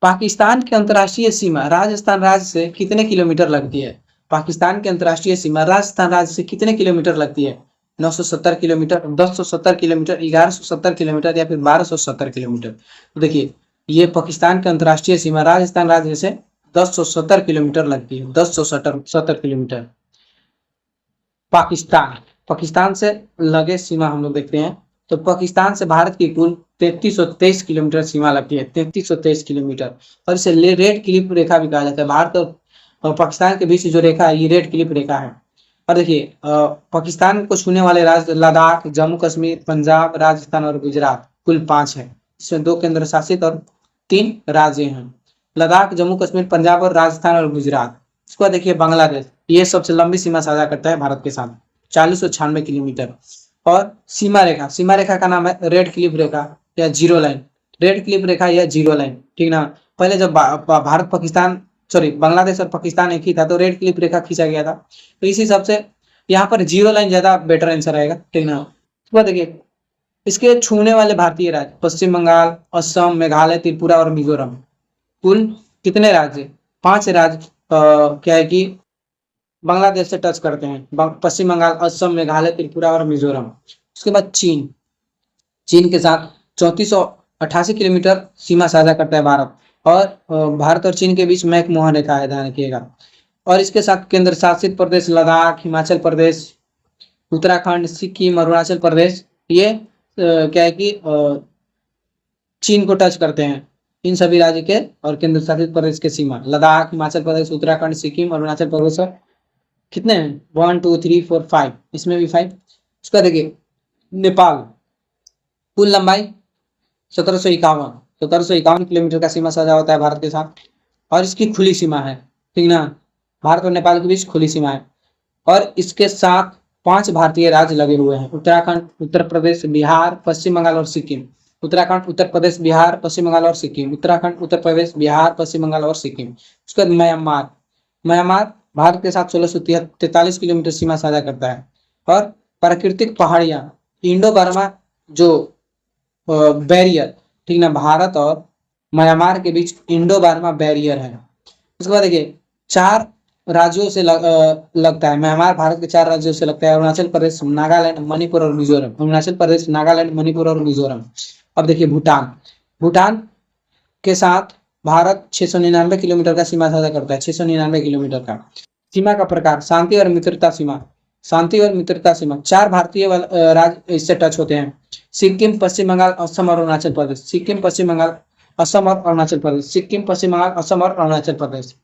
पाकिस्तान की अंतर्राष्ट्रीय सीमा राजस्थान राज्य से कितने किलोमीटर लगती है। पाकिस्तान की अंतर्राष्ट्रीय सीमा राजस्थान राज्य से कितने किलोमीटर लगती है, 970 किलोमीटर, 1070 किलोमीटर, 1170 किलोमीटर या फिर 1270 किलोमीटर। तो देखिए ये पाकिस्तान की अंतर्राष्ट्रीय सीमा राजस्थान राज्य से 1070 किलोमीटर लगती है। 1070 किलोमीटर। पाकिस्तान से लगे सीमा हम लोग देखते हैं तो पाकिस्तान से भारत की कुल 3323 किलोमीटर सीमा लगती है। 3323 किलोमीटर। और इसे रेड क्लिप रेखा भी कहा जाता है। भारत और पाकिस्तान के बीच जो रेखा है ये रेड क्लिप रेखा है। और देखिए पाकिस्तान को छूने वाले राज्य लद्दाख, जम्मू कश्मीर, पंजाब, राजस्थान और गुजरात कुल 5 है। इसमें 2 केंद्र शासित और 3 राज्य हैं। लद्दाख, जम्मू कश्मीर, पंजाब और राजस्थान और गुजरात। इसके बाद देखिए बांग्लादेश, ये सबसे लंबी सीमा साझा करता है भारत के साथ, 4096 किलोमीटर। और सीमा रेखा का नाम है रेड क्लिफ रेखा या जीरो लाइन। रेड क्लिफ रेखा या जीरो लाइन। ठीक ना, पहले जब भारत पाकिस्तान बांग्लादेश और पाकिस्तान एक ही था तो रेड क्लिफ रेखा खींचा गया था। तो इस हिसाब से यहाँ पर जीरो लाइन ज्यादा बेटर आंसर रहेगा। ठीक ना, उसके बाद देखिए इसके छूने वाले भारतीय राज्य पश्चिम बंगाल, असम, मेघालय, त्रिपुरा और मिजोरम। कुल कितने राज्य, 5 राज्य क्या है कि बांग्लादेश से टच करते हैं। पश्चिम बंगाल, असम, मेघालय, त्रिपुरा और मिजोरम। उसके बाद चीन के साथ 3488 किलोमीटर सीमा साझा करता है भारत। और भारत और चीन के बीच मैकमोहन रेखा है, ध्यान रखिएगा। और इसके साथ केंद्र शासित प्रदेश लद्दाख, हिमाचल प्रदेश, उत्तराखंड, सिक्किम, अरुणाचल प्रदेश ये क्या है कि चीन को टच करते हैं। इन सभी राज्य के और केंद्र शासित प्रदेश के सीमा लद्दाख, हिमाचल प्रदेश, उत्तराखंड, सिक्किम, अरुणाचल प्रदेश कितने हैं, 1 2 3 4 5, इसमें भी 5। उसका देखिए नेपाल, कुल लंबाई 1751 किलोमीटर का सीमा साझा होता है भारत के साथ। और इसकी खुली सीमा है। ठीक ना, भारत और नेपाल के बीच खुली सीमा है। और इसके साथ 5 भारतीय राज्य लगे हुए हैं, उत्तराखंड, उत्तर प्रदेश, बिहार, पश्चिम बंगाल और सिक्किम। उत्तराखंड, उत्तर प्रदेश, बिहार, पश्चिम बंगाल और सिक्किम। उत्तराखंड, उत्तर प्रदेश, बिहार, पश्चिम बंगाल और सिक्किम। उसके बाद म्यांमार। म्यांमार भारत के साथ 1643 किलोमीटर सीमा साझा करता है। और प्राकृतिक पहाड़ियां, इंडो बर्मा जो बैरियर, ठीक ना, भारत और म्यांमार के बीच इंडो बर्मा बैरियर है। उसके बाद देखिए 4 राज्यों से लगता है, म्यांमार भारत के 4 राज्यों से लगता है, अरुणाचल प्रदेश, नागालैंड, मणिपुर और मिजोरम। अरुणाचल प्रदेश, नागालैंड, मणिपुर और मिजोरम। अब देखिए भूटान। भूटान के साथ भारत 699 किलोमीटर का सीमा साझा करता है, 699 किलोमीटर का। सीमा का प्रकार शांति और मित्रता सीमा। शांति और मित्रता सीमा 4 भारतीय राज्य इससे टच होते हैं, सिक्किम, पश्चिम बंगाल, असम और अरुणाचल प्रदेश। सिक्किम, पश्चिम बंगाल, असम और अरुणाचल प्रदेश। सिक्किम, पश्चिम बंगाल, असम और अरुणाचल प्रदेश।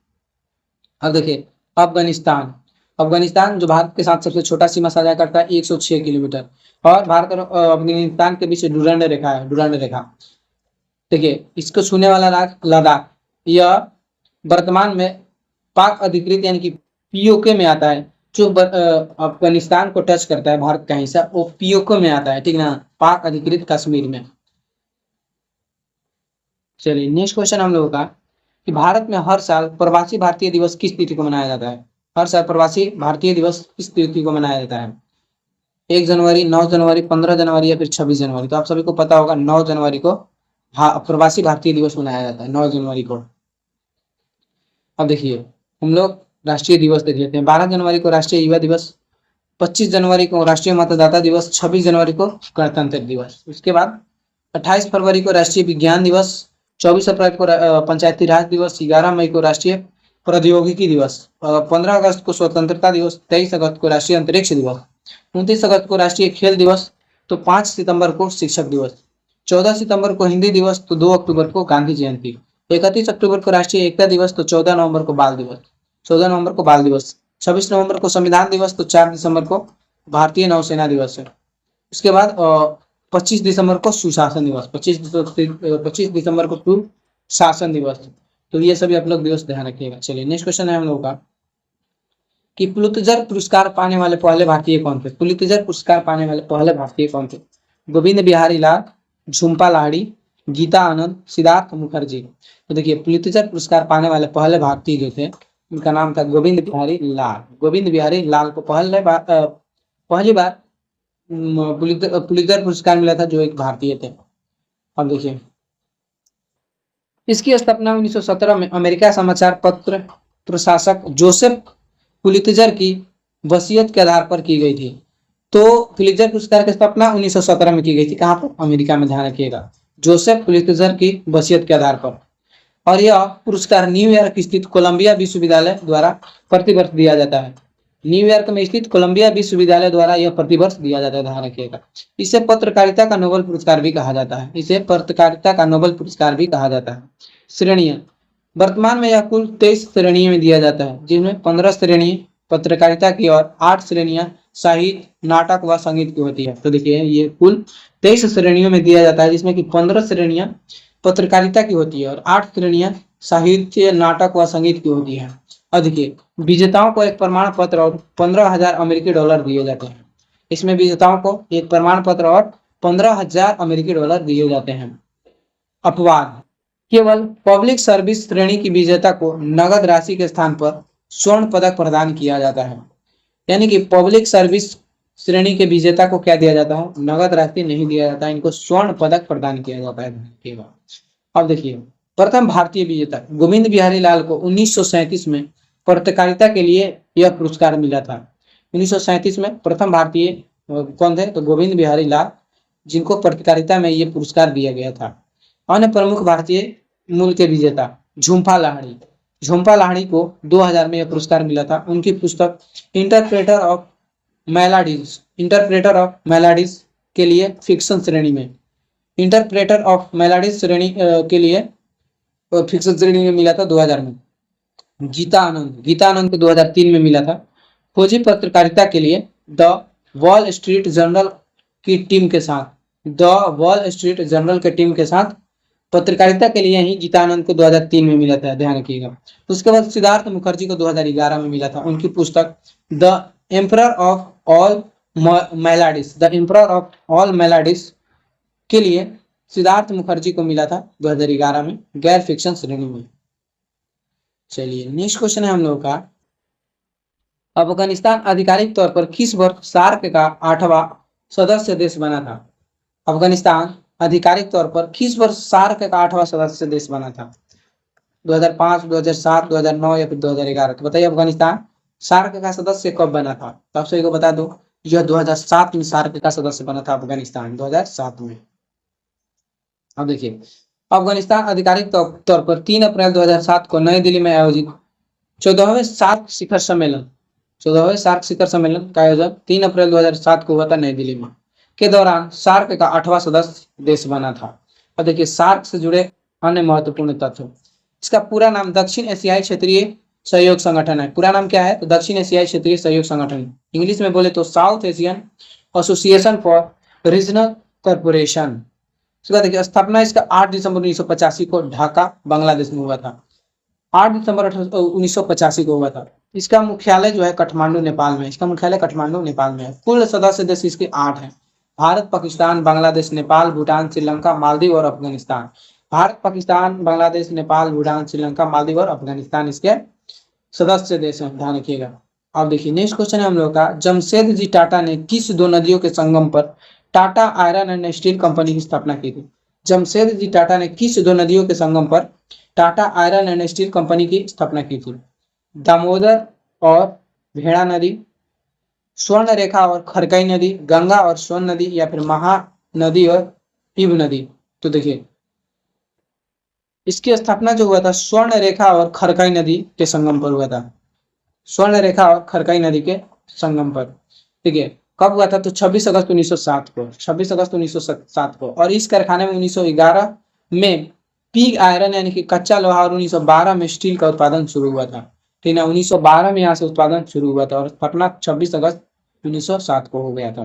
अब देखिए अफगानिस्तान। अफगानिस्तान जो भारत के साथ सबसे छोटा सीमा साझा करता है, 106 किलोमीटर। और भारत और अफगानिस्तान के बीच डुरंड रेखा है, डुरंड रेखा। देखिए इसको छूने वाला राज्य लद्दाख, यह वर्तमान में पाक अधिकृत यानी कि पीओके में आता है। जो अफगानिस्तान को टच करता है भारत का हिस्सा, वो पीओके में आता है, ठीक ना, पाक अधिकृत कश्मीर में। चलिए नेक्स्ट क्वेश्चन हम लोगों का कि भारत में हर साल प्रवासी भारतीय दिवस किस तिथि को मनाया जाता है? हर साल प्रवासी भारतीय दिवस किस तिथि को मनाया जाता है? 1 जनवरी, 9 जनवरी, 15 जनवरी या फिर 26 जनवरी? तो आप सभी को पता होगा 9 जनवरी को प्रवासी भारतीय दिवस मनाया जाता है, 9 जनवरी को। अब देखिए हम लोग राष्ट्रीय दिवस देख लेते हैं। 12 जनवरी को राष्ट्रीय युवा दिवस, 25 जनवरी को राष्ट्रीय मतदाता दिवस, 26 जनवरी को गणतंत्र दिवस। उसके बाद 28 फरवरी को राष्ट्रीय विज्ञान दिवस, 24 अप्रैल को पंचायती राज दिवस, 11 मई को राष्ट्रीय प्रौद्योगिकी दिवस, 15 अगस्त को स्वतंत्रता दिवस, 23 अगस्त को राष्ट्रीय अंतरिक्ष दिवस, 29 अगस्त को राष्ट्रीय खेल दिवस, तो 5 सितंबर को शिक्षक दिवस, 14 सितंबर को हिंदी दिवस, तो 2 अक्टूबर को गांधी जयंती, 31 अक्टूबर को राष्ट्रीय एकता दिवस, तो 14 नवंबर को बाल दिवस, 14 नवंबर को बाल दिवस, 26 नवंबर को संविधान दिवस, तो 4 दिसंबर को भारतीय नौसेना दिवस है। उसके बाद 25 दिसंबर को सुशासन दिवस, 25 दिसंबर को सुशासन दिवस। तो ये सभी आप लोग दिवस ध्यान रखिएगा। चलिए नेक्स्ट क्वेश्चन है हम लोगों का कि पुलित्जर पुरस्कार पाने वाले पहले भारतीय कौन थे? पुलित्जर पुरस्कार पाने वाले पहले भारतीय कौन थे? गोविंद बिहारी लाल, झुम्पा लाहिड़ी, गीता आनंद, सिद्धार्थ मुखर्जी। तो देखिए पुलित्जर पुरस्कार पाने वाले पहले भारतीय जो थे उनका नाम था गोविंद बिहारी लाल। गोविंद बिहारी लाल को पहली बार पुलित्जर पुरस्कार मिला था, जो एक भारतीय थे। अब देखिए इसकी स्थापना 1917 में अमेरिका समाचार पत्र प्रशासक जोसेफ पुलित्जर की वसीयत के आधार पर की गई थी। तो पुलित्जर पुरस्कार की स्थापना 1917 में की गई थी, कहां पर? अमेरिका में, ध्यान रखिएगा, जोसेफ पुलित्जर की वसीयत के आधार पर। और यह पुरस्कार न्यूयॉर्क स्थित कोलंबिया विश्वविद्यालय द्वारा प्रतिवर्ष दिया जाता है। न्यूयॉर्क में स्थित कोलंबिया विश्वविद्यालय द्वारा यह प्रतिवर्ष दिया जाता है, ध्यान रखिएगा। इसे पत्रकारिता का नोबेल पुरस्कार भी कहा जाता है, इसे पत्रकारिता का नोबेल पुरस्कार भी कहा जाता है। श्रेणियां, वर्तमान में यह कुल 23 श्रेणियों में दिया जाता है, जिनमें 15 श्रेणी पत्रकारिता की और 8 श्रेणियां साहित्य, नाटक व संगीत की होती है। तो देखिए ये कुल 23 श्रेणियों में दिया जाता है, जिसमें कि 15 श्रेणियां पत्रकारिता की होती है और 8 श्रेणियां साहित्य, नाटक व संगीत की होती है। और देखिए विजेताओं को एक प्रमाण पत्र और 15,000 अमेरिकी डॉलर दिए जाते हैं। इसमें विजेताओं को एक प्रमाण पत्र और 15,000 अमेरिकी डॉलर दिए जाते हैं। अपवाद, केवल पब्लिक सर्विस श्रेणी की विजेता को नगद राशि के स्थान पर स्वर्ण पदक प्रदान किया जाता है। यानी कि पब्लिक सर्विस श्रेणी के विजेता को क्या दिया जाता है? नगद राशि नहीं दिया जाता है, इनको स्वर्ण पदक प्रदान किया जाता है। अब देखिए प्रथम भारतीय विजेता गोविंद बिहारी लाल को 1937 में पत्रकारिता के लिए यह पुरस्कार मिला था। 1937 में प्रथम भारतीय कौन थे? तो गोविंद बिहारी लाल, जिनको पत्रकारिता में यह पुरस्कार दिया गया था। अन्य प्रमुख भारतीय मूल के विजेता झुम्पा लाहिड़ी, झुम्पा लाहिड़ी को 2000 में यह पुरस्कार मिला था। उनकी पुस्तक इंटरप्रेटर ऑफ मेलाडीज के लिए फिक्शन श्रेणी में, इंटरप्रेटर ऑफ मेलाडीज श्रेणी के लिए फिक्शन श्रेणी में मिला था 2000 में। गीता आनंद को 2003 में मिला था। खोजी पत्रकारिता के लिए द वॉल स्ट्रीट जर्नल की टीम के साथ पत्रकारिता के लिए ही गीतानंद को 2003 में मिला था, ध्यान रखिएगा। उसके बाद सिद्धार्थ मुखर्जी को 2011 में मिला था। उनकी पुस्तक the emperor of all maladies, the emperor of all maladies के लिए सिद्धार्थ मुखर्जी को मिला था 2011 में गैर फिक्शन श्रेणी में। चलिए नेक्स्ट क्वेश्चन है हम लोगों का, अफगानिस्तान आधिकारिक तौर पर किस वर्ष सार्क का 8वां सदस्य देश बना था? अफगानिस्तान आधिकारिक तौर पर किस वर्ष सार्क का 8वां सदस्य देश बना था? 2005, 2007, 2009 या फिर 2011? तो बताइए अफगानिस्तान सार्क का सदस्य कब बना था? तो आप सभी को बता दो, यह 2007 में सार्क का सदस्य बना था अफगानिस्तान, 2007 में। अब देखिए, अफगानिस्तान आधिकारिक तौर पर 3 अप्रैल 2007 को नई दिल्ली में आयोजित 14वें सार्क शिखर सम्मेलन 14वें सार्क शिखर सम्मेलन का आयोजन 3 अप्रैल 2007 को हुआ था नई दिल्ली में, के दौरान सार्क का 8वां सदस्य देश बना था। और देखिए सार्क से जुड़े अन्य महत्वपूर्ण तथ्य, इसका पूरा नाम दक्षिण एशियाई क्षेत्रीय सहयोग संगठन है। पूरा नाम क्या है? तो दक्षिण एशियाई क्षेत्रीय सहयोग संगठन, इंग्लिश में बोले तो south Asian association for regional corporation. देखिए स्थापना इसका 8 दिसंबर 1985 को ढाका बांग्लादेश में हुआ था। 8 दिसंबर 1985 को हुआ था। इसका मुख्यालय जो है काठमांडू नेपाल में, इसका मुख्यालय काठमांडू नेपाल में है। कुल सदस्य देश इसके 8 हैं, भारत, पाकिस्तान, बांग्लादेश, नेपाल, भूटान, श्रीलंका, मालदीव और अफगानिस्तान। भारत, पाकिस्तान, बांग्लादेश, नेपाल, भूटान, श्रीलंका, मालदीव और अफगानिस्तान इसके सदस्य देश हैं, ध्यान रखिएगा। अब देखिए नेक्स्ट क्वेश्चन है हम लोग का, जमशेदजी टाटा ने किस 2 नदियों के संगम पर Tata iron and steel company की स्थापना की थी? जमशेदजी टाटा ने किस 2 नदियों के संगम पर Tata iron and steel company की स्थापना की थी? दामोदर और भेड़ा नदी, स्वर्ण रेखा और खरकई नदी, गंगा और स्वर्ण नदी या फिर महानदी और इब नदी? तो देखिए इसकी स्थापना जो हुआ था स्वर्ण रेखा और खरकई नदी के संगम पर हुआ था, स्वर्ण रेखा और खरकई नदी के संगम पर। ठीक है, कब हुआ था? तो 26 अगस्त 1907 को, 26 अगस्त 1907 को। और इस कारखाने में 1911 में पिग आयरन यानी कि कच्चा लोहा और 1912 में स्टील का उत्पादन शुरू हुआ था। ठीक है, 1912 में यहाँ से उत्पादन शुरू हुआ था और स्थापना 26 अगस्त 1907 को हो गया था।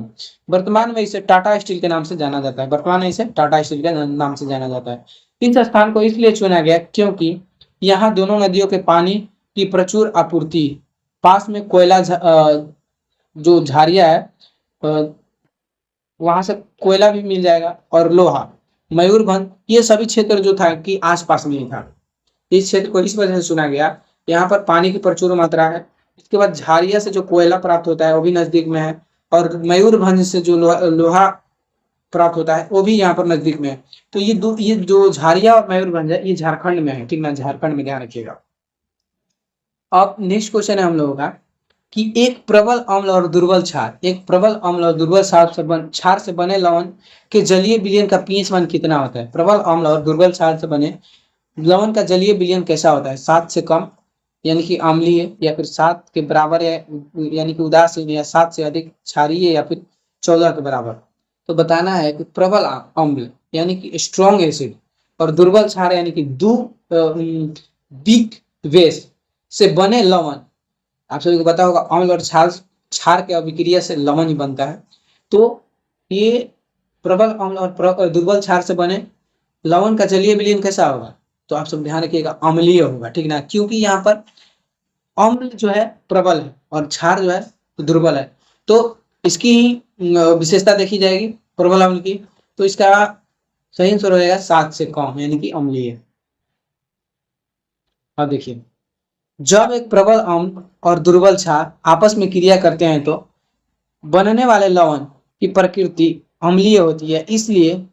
वर्तमान में इसे टाटा स्टील के नाम से जाना जाता है, वर्तमान में इसे टाटा स्टील के नाम से जाना जाता है। इस स्थान को इसलिए चुना गया क्योंकि यहाँ दोनों नदियों के पानी की प्रचुर आपूर्ति, पास में कोयला जो झारिया है वहां से कोयला भी मिल जाएगा और लोहा, मयूरभंज, ये सभी क्षेत्र जो था कि आसपास में ही था। इस क्षेत्र को इस वजह से चुना गया, यहाँ पर पानी की प्रचुर मात्रा है। इसके बाद झारिया से जो कोयला प्राप्त होता है वो भी नजदीक में है, और मयूरभंज से जो लोहा प्राप्त होता है वो भी यहाँ पर नजदीक में है। तो ये जो झारिया और मयूरभंज है ये झारखंड में है, ठीक ना, झारखंड में, ध्यान रखिएगा। अब नेक्स्ट क्वेश्चन है हम लोगों का कि एक प्रबल अम्ल और दुर्बल क्षार, एक प्रबल अम्ल और दुर्बल क्षार से बने लवण के जलीय विलयन का पीएच मान कितना होता है? प्रबल अम्ल और दुर्बल क्षार से बने लवण का जलीय विलयन कैसा होता है? 7 से कम यानी कि अम्लीय, या फिर 7 के बराबर यानी कि उदासीन, या 7 से अधिक क्षारीय, या फिर 14 के बराबर? तो बताना है कि प्रबल अम्ल यानी कि स्ट्रॉन्ग एसिड और दुर्बल क्षार यानी कि वीक बेस से बने लवण। आप सभी को पता होगा अम्ल और क्षार के अभिक्रिया से लवण ही बनता है। तो ये प्रबल अम्ल और दुर्बल क्षार से बने लवण का जलीय विलयन कैसा होगा? तो आप सब ध्यान रखिएगा, अम्लीय होगा, ठीक ना, क्योंकि यहाँ पर अम्ल जो है प्रबल है और क्षार जो है दुर्बल है। तो इसकी विशेषता देखी जाएगी प्रबल अम्ल की, तो इसका सही आंसर रहेगा 7 से कम यानी कि अम्लीय। अब देखिए, जब एक प्रबल अम्ल और दुर्बल क्षार आपस में क्रिया करते हैं तो बनने वाले लवण की प्रकृति अम्लीय होती है, इसलिए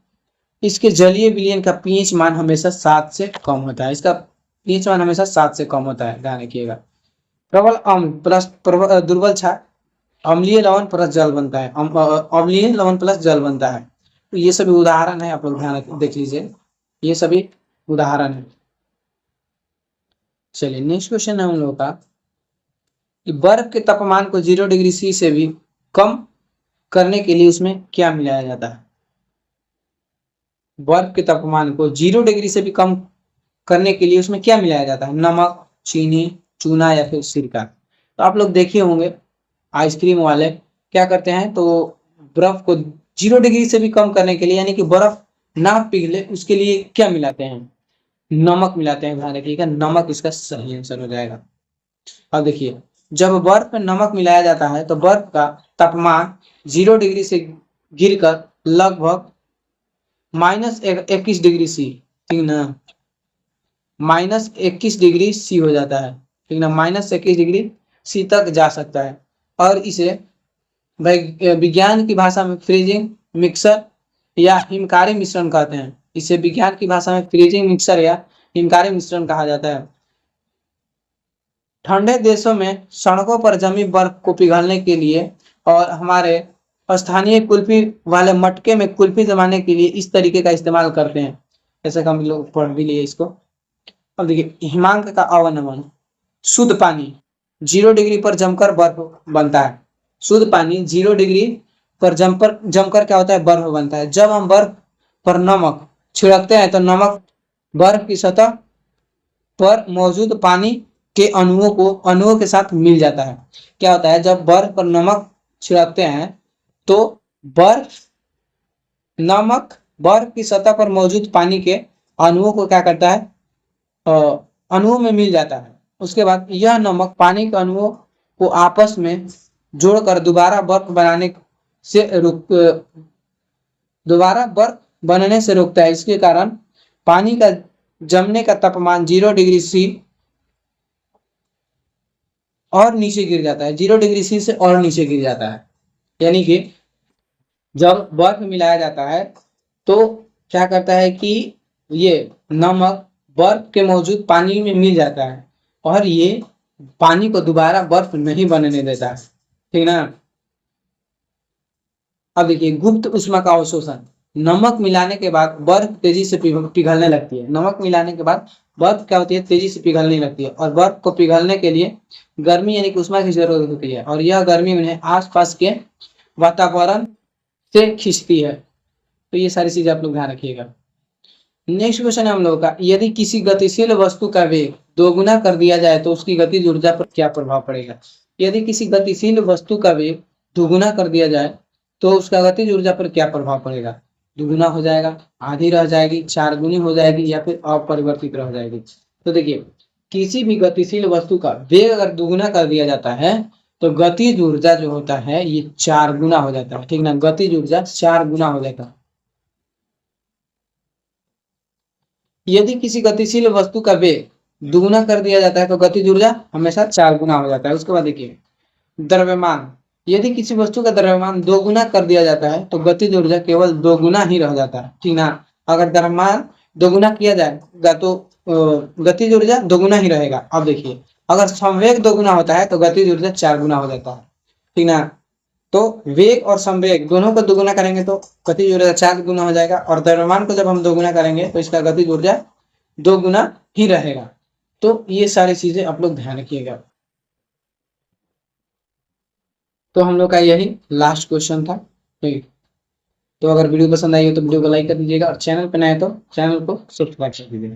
इसके जलीय विलयन का पीएच मान हमेशा 7 से कम होता है। इसका पीएच मान हमेशा 7 से कम होता है, ध्यान रखिएगा। प्रबल अम्ल प्लस दुर्बल क्षार अम्लीय लवण प्लस जल बनता है, अम्लीय लवण प्लस जल बनता है। तो ये सभी उदाहरण है, आप लोग ध्यान देख लीजिए, ये सभी उदाहरण है। चलिए नेक्स्ट क्वेश्चन है हम लोगों का कि बर्फ के तापमान को 0 डिग्री सी से भी कम करने के लिए उसमें क्या मिलाया जाता है? बर्फ के तापमान को 0 डिग्री से भी कम करने के लिए उसमें क्या मिलाया जाता है? नमक, चीनी, चूना या फिर सिरका? तो आप लोग देखे होंगे आइसक्रीम वाले क्या करते हैं, तो बर्फ को 0 डिग्री से भी कम करने के लिए यानी कि बर्फ ना पिघले उसके लिए क्या मिलाते हैं? नमक मिलाते हैं, ध्यान रखिएगा, नमक इसका सही आंसर हो जाएगा। अब देखिए जब बर्फ में नमक मिलाया जाता है तो बर्फ का तापमान 0 डिग्री से गिरकर लगभग -21 डिग्री सी, ठीक ना, -21 डिग्री सी हो जाता है, ठीक ना, -21 डिग्री सी तक जा सकता है। और इसे विज्ञान की भाषा में फ्रीजिंग मिक्सर या हिमकारी मिश्रण कहते हैं। इसे विज्ञान की भाषा में फ्रीजिंग मिक्सर या हिमकारी मिश्रण कहा जाता है। ठंडे देशों में सड़कों पर जमी बर्फ को पिघलने के लिए और हमारे स्थानीय कुल्फी वाले मटके में कुल्फी जमाने के लिए इस तरीके का इस्तेमाल करते हैं। जैसे कि हम लोग पढ़ भी लिए इसको। अब देखिए हिमांक का अवनमन। शुद्ध पानी 0 डिग्री पर जमकर बर्फ बनता है। शुद्ध पानी 0 डिग्री पर जमकर क्या होता है, बर्फ बनता है। जब हम बर्फ पर नमक छिड़कते हैं तो नमक बर्फ की सतह पर मौजूद पानी के अणुओं के साथ मिल जाता है। क्या होता है, जब बर्फ पर नमक छिड़कते हैं तो नमक बर्फ की सतह पर मौजूद पानी के अणुओं को क्या करता है, अणुओं में मिल जाता है। उसके बाद यह नमक पानी के अणुओं को आपस में जोड़कर दोबारा बर्फ बनने से रोकता है। इसके कारण पानी का जमने का तापमान 0 डिग्री सी और नीचे गिर जाता है। 0 डिग्री सी से और नीचे गिर जाता है। यानी कि जब बर्फ मिलाया जाता है तो क्या करता है कि ये नमक बर्फ के मौजूद पानी में मिल जाता है और ये पानी को दोबारा बर्फ नहीं बनने देता है, ठीक ना। अब देखिए गुप्त उष्मा का अवशोषण। नमक मिलाने के बाद बर्फ तेजी से पिघलने लगती है। नमक मिलाने के बाद बर्फ क्या होती है, तेजी से पिघलने लगती है और बर्फ को पिघलने के लिए गर्मी यानी कि उष्मा की जरूरत होती है और यह गर्मी उन्हें आसपास के वातावरण से खींचती है। तो ये सारी चीजें आप लोग ध्यान रखिएगा। नेक्स्ट क्वेश्चन है हम लोगों का, यदि किसी गतिशील वस्तु का वेग दोगुना कर दिया जाए तो उसकी गतिज ऊर्जा पर क्या प्रभाव पड़ेगा। यदि किसी गतिशील वस्तु का वेग दोगुना कर दिया जाए तो उसका गतिज ऊर्जा पर क्या प्रभाव पड़ेगा। दुगुना हो जाएगा, आधी रह जाएगी, 4 गुनी हो जाएगी या फिर अपरिवर्तित रह जाएगी। तो देखिए किसी भी गतिशील वस्तु का वेग अगर दुगुना कर दिया जाता है तो गतिज ऊर्जा जो होता है ये 4 गुना हो जाता है, ठीक ना। गतिज ऊर्जा 4 गुना हो जाता है। यदि किसी गतिशील वस्तु का वेग दुगुना कर दिया जाता है तो गतिज ऊर्जा हमेशा 4 गुना हो जाता है। उसके बाद देखिए द्रव्यमान। यदि किसी वस्तु का द्रव्यमान 2 गुना कर दिया जाता है तो गतिज ऊर्जा केवल 2 गुना ही रह जाता है, ठीक ना। अगर द्रव्यमान 2 गुना किया जाएगा तो गतिज ऊर्जा 2 गुना ही रहेगा। अब देखिए अगर संवेग 2 गुना होता है तो गतिज ऊर्जा 4 गुना हो जाता है, ठीक ना। तो वेग और संवेग दोनों को 2 गुना करेंगे तो गतिज ऊर्जा 4 गुना हो जाएगा और द्रव्यमान को जब हम 2 गुना करेंगे तो इसका गतिज ऊर्जा 2 गुना ही रहेगा। तो ये सारी चीजें आप लोग ध्यान रखिएगा। तो हम लोग का यही लास्ट क्वेश्चन था, ठीक। तो अगर वीडियो पसंद आई हो तो वीडियो को लाइक कर दीजिएगा और चैनल पर नए तो चैनल को सब्सक्राइब कर दीजिएगा।